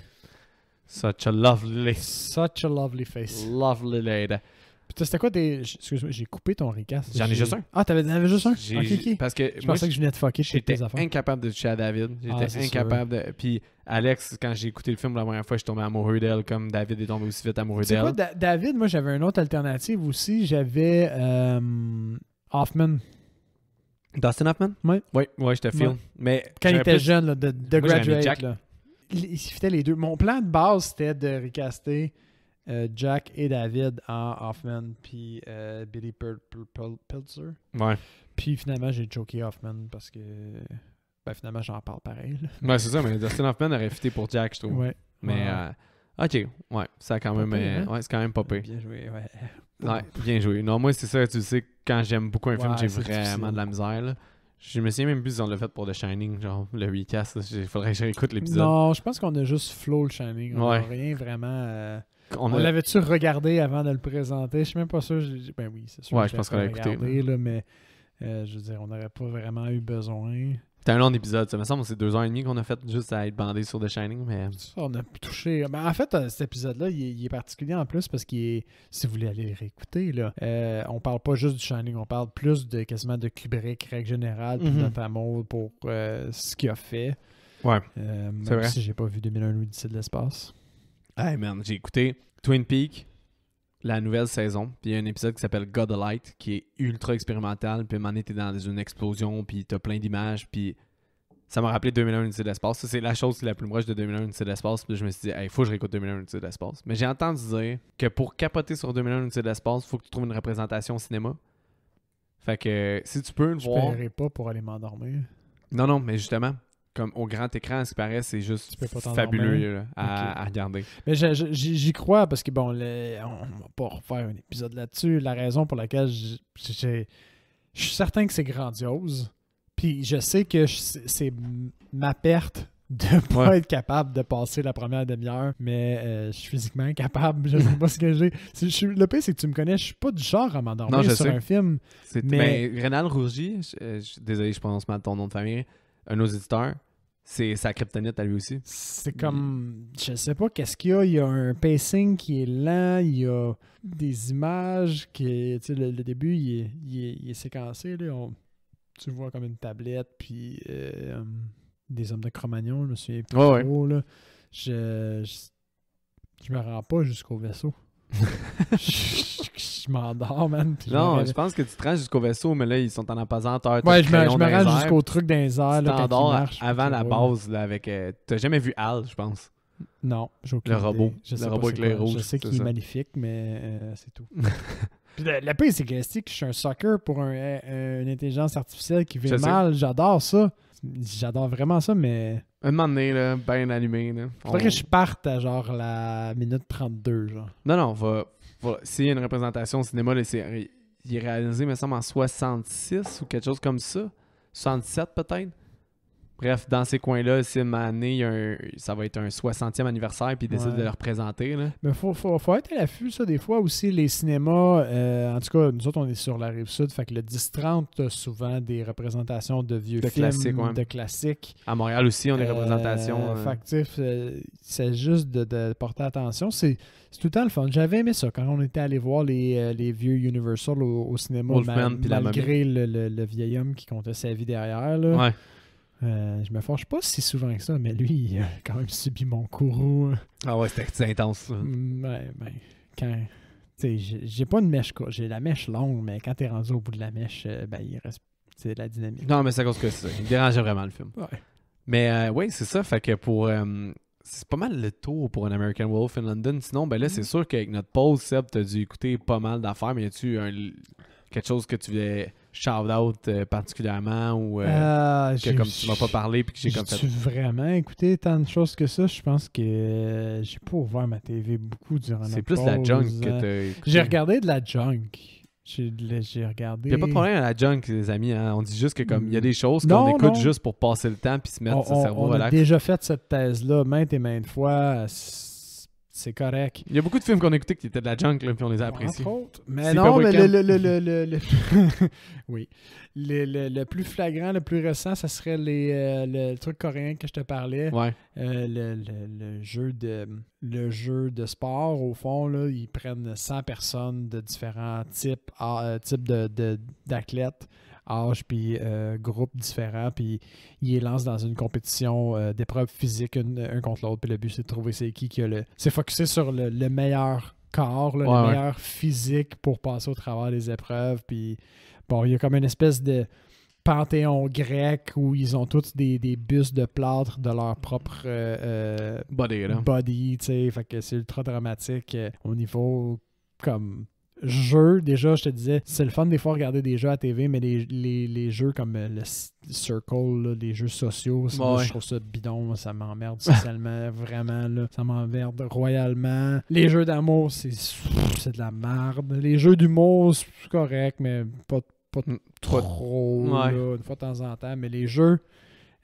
Such a lovely face. Lovely lady. Puis c'était quoi tes... Excuse-moi, j'ai coupé ton recast. J'en ai juste un. Ah, t'avais juste un? Ok. Parce que je pensais que je venais de fucker j'étais incapable de toucher à David. J'étais incapable de... Puis Alex, quand j'ai écouté le film la première fois, je suis tombé amoureux d'elle comme David est tombé aussi vite amoureux d'elle. C'est quoi, David? Moi, j'avais une autre alternative aussi. J'avais Hoffman. Dustin Hoffman? Ouais. Ouais, je te file. Ouais. Mais quand il était plus... jeune, là, de Moi, j'aurais mis Graduate. Jack. Là. Il fitait les deux. Mon plan de base, c'était de recaster Jack et David en Hoffman, puis Billy Pilzer. Ouais. Puis finalement, j'ai choqué Hoffman parce que finalement, j'en parle pareil. Là. Ouais, c'est ça, mais Dustin Hoffman aurait fité pour Jack, je trouve. Ouais. Mais, ok, ouais, ça a quand même... pire, hein? ouais, c'est quand même pas pire. Bien joué, ouais. Ouais, bien joué. Non, moi, c'est ça, tu sais, quand j'aime beaucoup un film, Ouais, j'ai c'est vraiment difficile. de la misère, là. Je me souviens même plus si on l'a fait pour The Shining, genre, le recast. Il faudrait que je réécoute l'épisode. Non, je pense qu'on a juste Flow le Shining. On Ouais. n'a rien vraiment... On On a... l'avait-tu regardé avant de le présenter? Je suis même pas sûr. Ben oui, c'est sûr. Ouais, que je pense l'avais qu'on l'a écouté, regardé, là, mais je veux dire, on n'aurait pas vraiment eu besoin. C'était un long épisode, ça me semble que c'est 2h30 qu'on a fait juste à être bandé sur The Shining, mais... Ça, on a touché. Ben, en fait, cet épisode-là, il est particulier en plus parce qu'il est. Si vous voulez aller le réécouter, là, on parle pas juste du Shining, on parle plus de quasiment de Kubrick, règle générale, puis de notre amour pour ce qu'il a fait. Ouais, Même c'est vrai. si j'ai pas vu 2001 l'Odyssée de l'espace. Hey man, j'ai écouté Twin Peaks, la nouvelle saison, puis il y a un épisode qui s'appelle Godlight, qui est ultra expérimental, puis à un moment donné, t'es dans une explosion, puis t'as plein d'images, puis ça m'a rappelé 2001 l'Odyssée de l'espace. Ça, c'est la chose la plus proche de 2001 l'Odyssée de l'espace, puis je me suis dit, hey, faut que je réécoute 2001 l'Odyssée de l'espace. Mais j'ai entendu dire que pour capoter sur 2001 l'Odyssée de l'espace, faut que tu trouves une représentation au cinéma. Fait que si tu peux le Je voir... paierai pas pour aller m'endormir. Non, mais justement, comme au grand écran, ce qui paraît, c'est juste Tu peux pas t'endormir. fabuleux là, Ok. à regarder. Mais j'y crois parce que, bon, on va pas refaire un épisode là-dessus. La raison pour laquelle je suis certain que c'est grandiose. Puis je sais que c'est ma perte de pas être capable de passer la première demi-heure, mais je suis physiquement incapable. Je sais pas ce que j'ai. Le pire, c'est que tu me connais, je suis pas du genre à m'endormir sur sais. un film. Mais Rénal Rougy, désolé, je prononce mal ton nom de famille, un de nos éditeurs, c'est sa kryptonite à lui aussi. C'est comme, je sais pas qu'est-ce qu'il y a. Il y a un pacing qui est lent, il y a des images qui, tu sais, le début, il est séquencé. Là, tu vois comme une tablette, puis des hommes de Cro-Magnon, je me souviens plus trop. Là. Je me rends pas jusqu'au vaisseau. Je m'endors, man. Non, je pense que tu te rends jusqu'au vaisseau, mais là, ils sont en apesanteur. Ouais, je me rends jusqu'au truc dans les airs. Tu là, t'endors marche, avant la base, là, avec... t'as jamais vu Al, je pense. Non, j'ai aucune Le robot. idée. Le robot avec l'œil rouge. Je sais qu'il est magnifique, mais c'est tout. Puis le pire, c'est que je suis un sucker pour une intelligence artificielle qui vit mal. J'adore ça. J'adore vraiment ça, mais... Un moment donné, là, bien allumé. Là. Faudrait que je parte à genre la minute 32, genre. Non, s'il y a une représentation au cinéma, là, il est réalisé, me semble, en 66 ou quelque chose comme ça. 67 peut-être. Bref, dans ces coins-là, si une année, ça va être un 60e anniversaire, puis ils décident de le représenter. Là. Mais faut être à l'affût, ça. Des fois aussi, les cinémas, en tout cas, nous autres, on est sur la Rive-Sud, fait que le 10-30 a souvent des représentations de vieux films, de classiques. À Montréal aussi, on a des représentations. Fait que, c'est juste de porter attention. C'est tout le temps le fun. J'avais aimé ça quand on était allé voir les vieux Universal au cinéma, malgré le vieil homme qui comptait sa vie derrière. Là. Ouais. Je me fâche pas si souvent que ça, mais lui, il a quand même subi mon courroux. Ah ouais, c'était intense. Ouais, ben, quand... Tu sais, j'ai pas une mèche courte, j'ai la mèche longue, mais quand t'es rendu au bout de la mèche, ben, il reste... C'est de la dynamique. Non, mais c'est à cause que c'est ça. Il dérangeait vraiment le film. Ouais. Mais oui, c'est ça. Fait que pour... c'est pas mal le tour pour un American Wolf in London. Sinon, ben là, c'est sûr qu'avec notre pause, Seb, t'as dû écouter pas mal d'affaires, mais y a-tu quelque chose que tu voulais shout-out particulièrement ou que comme tu m'as pas parlé puis que j'ai comme fait... J'ai vraiment écouté tant de choses que ça? Je pense que j'ai pas ouvert ma TV beaucoup durant la pause. C'est plus la junk que t'as écouté. J'ai regardé de la junk. J'ai regardé... Il n'y a pas de problème à la junk, les amis. Hein? On dit juste que comme il y a des choses qu'on écoute juste pour passer le temps puis se mettre le cerveau relax. On a déjà fait cette thèse-là maintes et maintes fois. C'est correct. Il y a beaucoup de films qu'on a écoutés qui étaient de la junk, là, puis on les a appréciés. Entre autres. Mais non, mais oui. Le plus flagrant, le plus récent, ça serait le truc coréen que je te parlais. Ouais. Le jeu de sport, au fond, là, ils prennent 100 personnes de différents types d'athlètes, âge puis groupes différents, puis ils les lancent dans une compétition d'épreuves physiques un contre l'autre, puis le but c'est de trouver c'est qui a c'est focusé sur le meilleur corps, là, le meilleur physique pour passer au travers des épreuves, puis bon, il y a comme une espèce de panthéon grec où ils ont tous des bustes de plâtre de leur propre body, tu sais. Fait que c'est ultra dramatique au niveau comme jeu. Déjà, je te disais, c'est le fun des fois regarder des jeux à TV, mais les jeux comme le Circle, là, les jeux sociaux, moi, je trouve ça bidon, ça m'emmerde socialement, vraiment, là, ça m'emmerde royalement. Les jeux d'amour, c'est de la merde. Les jeux d'humour, c'est correct, mais pas trop, là, une fois de temps en temps. Mais les jeux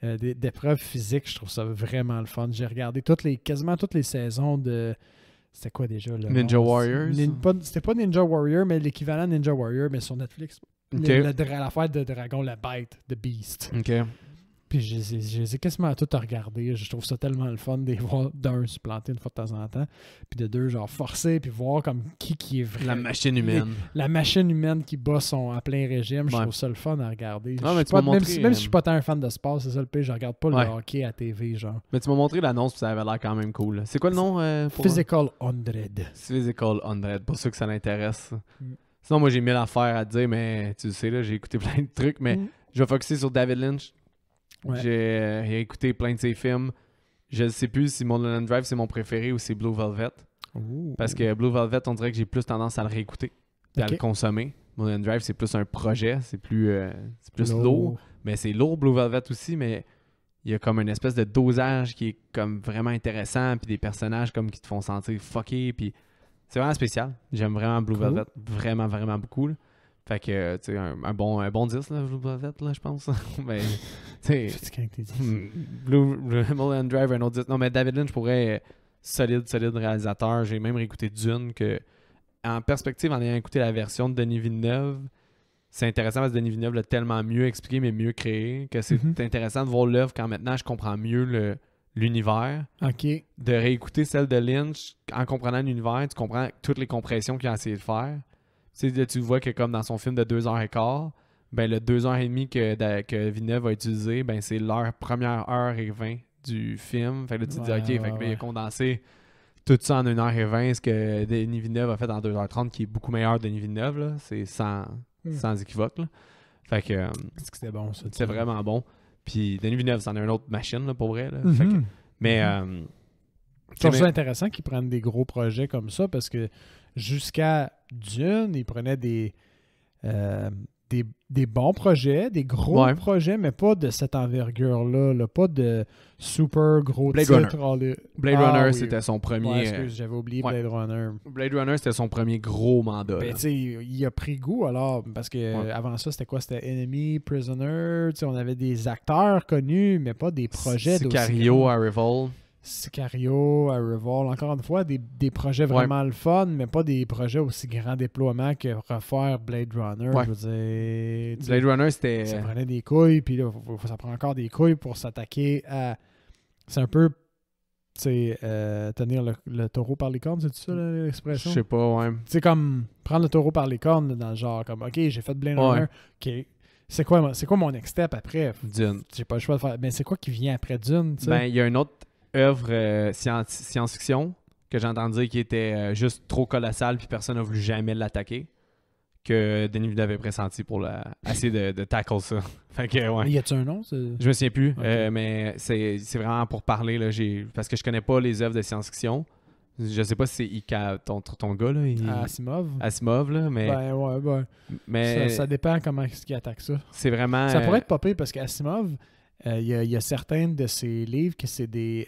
d'épreuves physiques, je trouve ça vraiment le fun. J'ai regardé quasiment toutes les saisons de... C'était quoi déjà? Là? Ninja Warriors? C'était pas Ninja Warrior, mais l'équivalent de Ninja Warrior, mais sur Netflix. L'affaire de dragon, la bête, The Beast. OK. Puis je les ai quasiment tout à regarder. Je trouve ça tellement le fun de les voir, d'un, se planter une fois de temps en temps, puis de deux, genre forcer, puis voir comme qui est vrai. La machine humaine. La machine humaine qui bat à plein régime. Je trouve ça le fun à regarder. Non, mais même si je suis pas tant un fan de sport, c'est ça le pire, je regarde pas le hockey à TV, genre. Mais tu m'as montré l'annonce, puis ça avait l'air quand même cool. Là. C'est quoi le nom? Physical 100. Physical 100, pour ceux que ça l'intéresse. Sinon, moi, j'ai 1000 affaires à te dire, mais tu sais, là, j'ai écouté plein de trucs, mais je vais focuser sur David Lynch. Ouais. J'ai écouté plein de ses films. Je ne sais plus si Mulholland Drive c'est mon préféré ou c'est Blue Velvet. Parce que Blue Velvet, on dirait que j'ai plus tendance à le réécouter et à le consommer. Mulholland Drive, c'est plus un projet, c'est plus lourd. Mais c'est lourd, Blue Velvet aussi, mais il y a comme une espèce de dosage qui est comme vraiment intéressant, puis des personnages comme qui te font sentir fucké, puis c'est vraiment spécial. J'aime vraiment Blue Velvet, vraiment, vraiment beaucoup. Là. Fait que, tu sais, un bon 10, là, Blue Velvet, là, je pense. Mais, tu sais, Mulholland Drive, un autre 10. Non, mais David Lynch pourrait solide réalisateur. J'ai même réécouté Dune, que, en perspective, en ayant écouté la version de Denis Villeneuve, c'est intéressant parce que Denis Villeneuve l'a tellement mieux expliqué, mais mieux créé, que c'est intéressant de voir l'œuvre quand maintenant je comprends mieux l'univers. OK. De réécouter celle de Lynch, en comprenant l'univers, tu comprends toutes les compressions qu'il a essayé de faire. Tu vois que comme dans son film de 2h15, ben le 2h30 que Villeneuve a utilisé, ben c'est leur première heure et 20 du film. Fait que là, tu te dis, OK, fait que là, il a condensé tout ça en 1h20, ce que Denis Villeneuve a fait en 2h30, qui est beaucoup meilleur que Denis Villeneuve, là. C'est sans équivoque, là. Fait que... Est-ce que c'était bon, ça? C'était vraiment bon. Puis Denis Villeneuve, c'en est une autre machine, là, pour vrai, là. Fait que, mais... je trouve ça intéressant qu'ils prennent des gros projets comme ça, parce que jusqu'à Dune, ils prenaient des bons projets, des gros projets, mais pas de cette envergure-là, là, pas de super gros titres. Blade Runner, c'était son premier... Ouais, excuse, j'avais oublié Blade Runner. Blade Runner, c'était son premier gros mandat. Ben, tu sais, il a pris goût, alors, parce que avant ça, c'était quoi? C'était Enemy, Prisoner, tu sais, on avait des acteurs connus, mais pas des projets Sicario, Arrival. Sicario, Arrival, encore une fois, des projets vraiment le fun, mais pas des projets aussi grand déploiement que refaire Blade Runner. Je veux dire, Blade Runner, c'était... Ça prenait des couilles, puis là, ça prend encore des couilles pour s'attaquer à... C'est un peu, tu sais, tenir le taureau par les cornes, c'est ça l'expression? Je sais pas, ouais. C'est comme prendre le taureau par les cornes, là, dans le genre, comme, OK, j'ai fait Blade Runner, OK. C'est quoi mon next step après? Dune. J'ai pas le choix de faire... Mais c'est quoi qui vient après Dune, tu sais? Ben, il y a une autre œuvre science-fiction que j'ai entendu dire qui était juste trop colossale puis personne n'a voulu jamais l'attaquer, que Denis Villeneuve avait pressenti pour essayer de tackle ça. Fait que, ouais. Y a-tu un nom? Je me souviens plus, mais c'est vraiment pour parler, là, parce que je connais pas les œuvres de science-fiction. Je sais pas si c'est Ika, ton gars, là. Asimov, là, mais... Mais ça dépend comment il attaque ça. C'est vraiment... Ça pourrait être pas pire parce qu'Asimov, il y a certains de ses livres que c'est des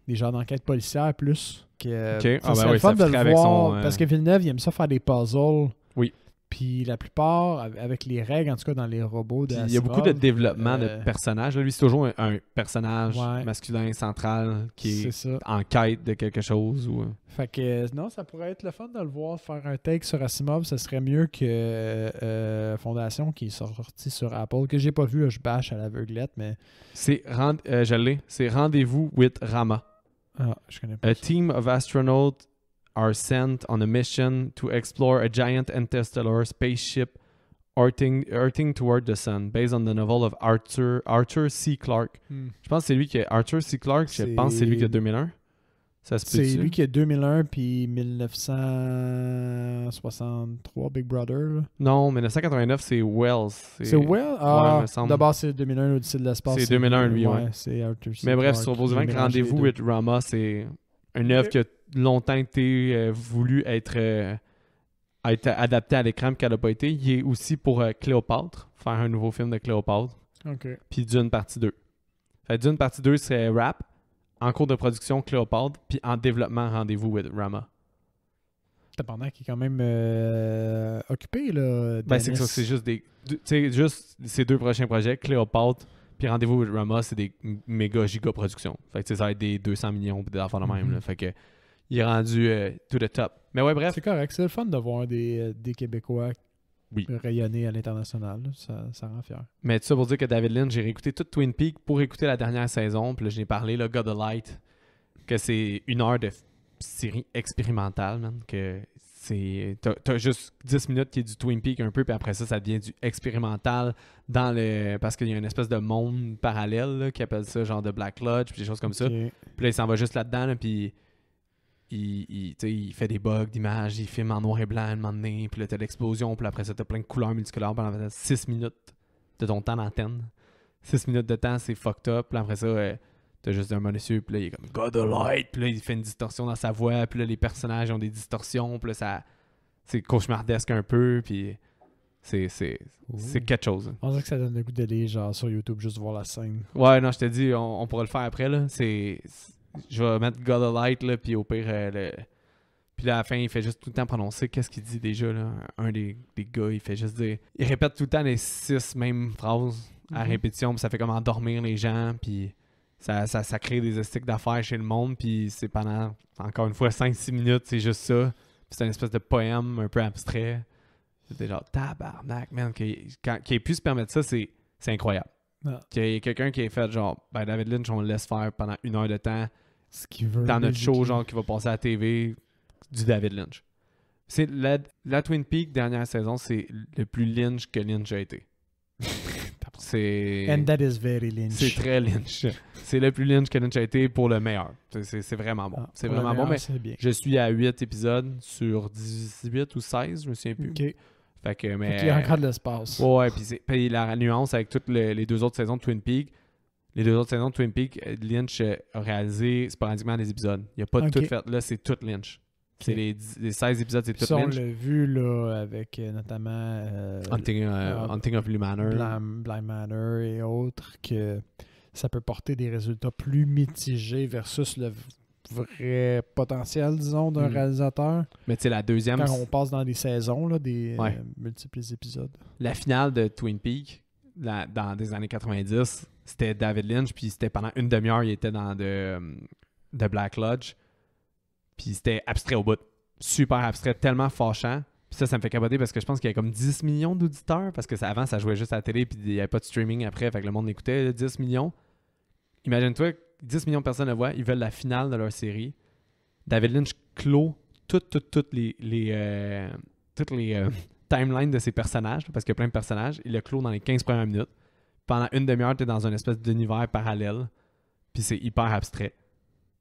genres d'enquête policière plus. Ça serait le fun de le voir, parce que Villeneuve, il aime ça faire des puzzles. Oui. Puis la plupart, avec les règles, en tout cas dans les robots de il y a beaucoup de développement de personnages. Lui, c'est toujours un personnage masculin central qui est en quête de quelque chose. Fait que non, ça pourrait être le fun de le voir faire un take sur Asimov. Ça serait mieux que Fondation qui est sorti sur Apple, que j'ai pas vu, là, je bâche à l'aveuglette, mais... Je l'ai. C'est Rendez-vous with Rama. Ah, je connais pas. A team of astronauts are sent on a mission to explore a giant interstellar spaceship orbiting toward the sun, based on the novel of Arthur C. Clarke. Je pense que c'est lui qui a... Arthur C. Clarke, je pense que c'est lui qui a 2001. Ça se C'est peut-tu? lui qui a 2001 puis 1963, Big Brother. Là. Non, 1989, c'est Wells. C'est Will? Ouais, Ah, me semble. d'abord, c'est 2001, l'Odyssée de l'espace. C'est 2001, lui, ouais. C'est Arthur C. Mais bref, Clarke, supposément j'ai que mélangé Rendez-vous les with Rama, c'est une œuvre qui a longtemps été voulu être adaptée à l'écran, mais qu'elle n'a pas été. Il est aussi pour Cléopâtre, faire un nouveau film de Cléopâtre. OK. Puis Dune partie 2. Fait Dune partie 2, c'est rap, en cours de production Cléopâtre, puis en développement Rendez-vous with Rama. Pendant qu'il est quand même occupé, là. Ben, c'est que ça, c'est juste tu sais, juste ces 2 prochains projets, Cléopâtre, puis Rendez-vous with Rama, c'est des méga giga productions. Fait que ça va être des 200 millions, puis des affaires de même. Là. Fait que il est rendu to the top. Mais ouais, bref. C'est correct. C'est le fun de voir des Québécois Oui. rayonner à l'international. Ça rend fier. Mais tout ça pour dire que David Lynch, j'ai réécouté toute Twin Peaks pour écouter la dernière saison. Puis là, j'ai parlé, là, God of Light, que c'est 1 heure de série expérimentale, man. Que c'est... T'as juste 10 minutes qui est du Twin Peaks un peu, puis après ça devient du expérimental parce qu'il y a une espèce de monde parallèle là, qui appelle ça genre de Black Lodge, puis des choses comme ça. Puis là, il s'en va juste là-dedans, là, puis il fait des bugs d'image, il filme en noir et blanc à un moment donné, puis là, t'as l'explosion, puis après ça, t'as plein de couleurs multicolores pendant 6 minutes de ton temps d'antenne. 6 minutes de temps, c'est fucked up, puis après ça... t'as juste un monsieur, puis là, il est comme God of Light, puis là, il fait une distorsion dans sa voix, puis là, les personnages ont des distorsions, puis là, c'est cauchemardesque un peu, puis c'est quelque chose. On dirait que ça donne le goût d'aller genre sur YouTube juste voir la scène. Ouais, non, je te dis, on pourra le faire après, là. Je vais mettre God of Light, là, puis au pire, puis là, à la fin, il fait juste tout le temps prononcer qu'est-ce qu'il dit déjà, là. Un des gars, il fait juste dire... Il répète tout le temps les 6 mêmes phrases à répétition, puis ça fait comme endormir les gens, puis... Ça crée des estiques d'affaires chez le monde, puis c'est pendant, encore une fois, 5-6 minutes, c'est juste ça. Puis c'est une espèce de poème un peu abstrait. C'était genre, tabarnak, man. Qu'il ait pu se permettre ça, c'est incroyable. Ah. Qu'il y ait quelqu'un qui ait fait genre, ben David Lynch, on le laisse faire pendant 1 heure de temps. Ce qu'il veut. Dans notre show, genre, qui va passer à la TV, du David Lynch. C'est la Twin Peaks dernière saison, c'est le plus Lynch que Lynch a été. And that is very Lynch. C'est très Lynch. C'est le plus Lynch que Lynch a été pour le meilleur. C'est vraiment bon. C'est vraiment bon, mais je suis à 8 épisodes sur 18 ou 16, je me souviens plus. OK. Fait que, mais... il y a encore de l'espace. Ouais, puis la nuance avec toutes les 2 autres saisons de Twin Peaks, les 2 autres saisons de Twin Peaks, Lynch a réalisé sporadiquement des épisodes. Il n'y a pas de tout fait. Là, c'est tout Lynch. C'est les 16 épisodes, c'est tout Lynch. On l'a vu là, avec notamment Hunting of Blue Manor. Bly Manor et autres, que ça peut porter des résultats plus mitigés versus le vrai potentiel, disons, d'un réalisateur. Mais tu sais, la deuxième... Quand on passe dans des saisons, là, des multiples épisodes. La finale de Twin Peaks, dans des années 90, c'était David Lynch, puis c'était pendant une demi-heure, il était dans The Black Lodge. Puis c'était abstrait au bout. Super abstrait, tellement fâchant. Puis ça me fait capoter parce que je pense qu'il y a comme 10 millions d'auditeurs. Parce que avant, ça jouait juste à la télé. Puis il n'y avait pas de streaming après. Fait que le monde écoutait 10 millions. Imagine-toi, 10 millions de personnes le voient. Ils veulent la finale de leur série. David Lynch clôt toutes les timelines de ses personnages. Parce qu'il y a plein de personnages. Il le clôt dans les 15 premières minutes. Pendant une demi-heure, tu es dans une espèce d'univers parallèle. Puis c'est hyper abstrait.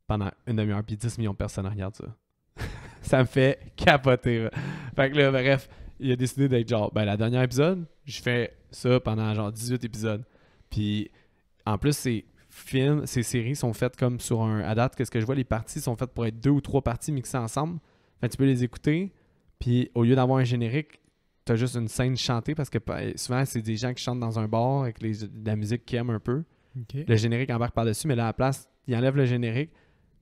Pendant une demi-heure, puis 10 millions de personnes regardent ça. Ça me fait capoter. Fait que là, bref, il a décidé d'être genre, ben la dernière épisode, je fais ça pendant genre 18 épisodes. Puis en plus, ces séries sont faites comme sur à date, qu'est-ce que je vois, les parties sont faites pour être 2 ou 3 parties mixées ensemble. Fait que tu peux les écouter, puis au lieu d'avoir un générique, t'as juste une scène chantée, parce que souvent, c'est des gens qui chantent dans un bar avec de la musique qu'ils aiment un peu. Okay. Le générique embarque par-dessus, mais là, à la place, ils enlèvent le générique.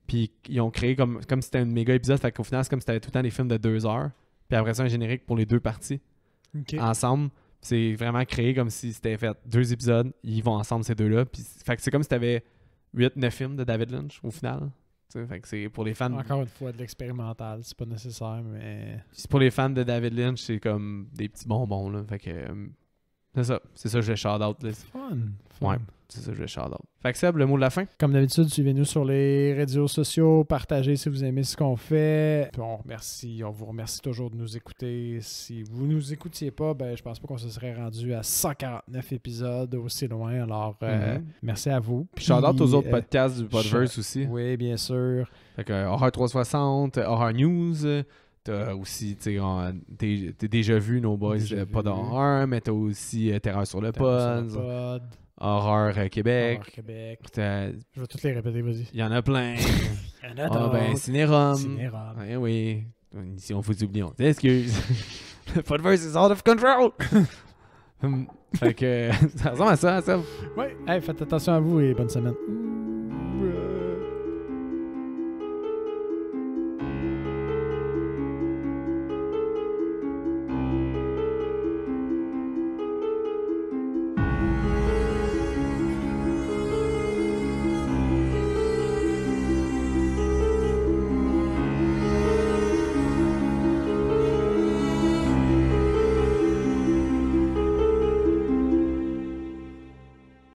Puis ils ont créé comme si c'était un méga épisode. Fait qu'au final, c'est comme si c'était tout le temps des films de 2 heures. Puis après ça, un générique pour les 2 parties. Ensemble. C'est vraiment créé comme si c'était fait 2 épisodes. Ils vont ensemble, ces 2-là. Puis, fait que c'est comme si t'avais 8-9 films de David Lynch au final. T'sais, fait que c'est pour les fans. Encore une fois, de l'expérimental. C'est pas nécessaire, mais... Pour les fans de David Lynch, c'est comme des petits bonbons. Là. Fait que C'est ça que je vais shout-out. Là. Fun. Ouais, c'est ça que je vais shout-out. Fait que Seb, le mot de la fin? Comme d'habitude, suivez-nous sur les réseaux sociaux, partagez si vous aimez ce qu'on fait. Puis on vous remercie toujours de nous écouter. Si vous nous écoutiez pas, ben je pense pas qu'on se serait rendu à 149 épisodes aussi loin. Alors, merci à vous. Puis shout-out aux autres podcasts du Podverse aussi. Oui, bien sûr. Fait que Horror 360, Horror News... T'as aussi, t'as déjà vu nos boys, pas d'horreur, mais t'as aussi Terreur sur le pod, Horreur Québec. Horreur Québec. Je vais toutes les répéter, vas-y. Il y en a plein. Il y en a d'autres. Ben, Cinérum. Cinérum. Oui. Ici, on vous oublie, on s'excuse. Le Podverse is out of control. Fait que, ça ressemble à ça. Oui. Hey, faites attention à vous et bonne semaine.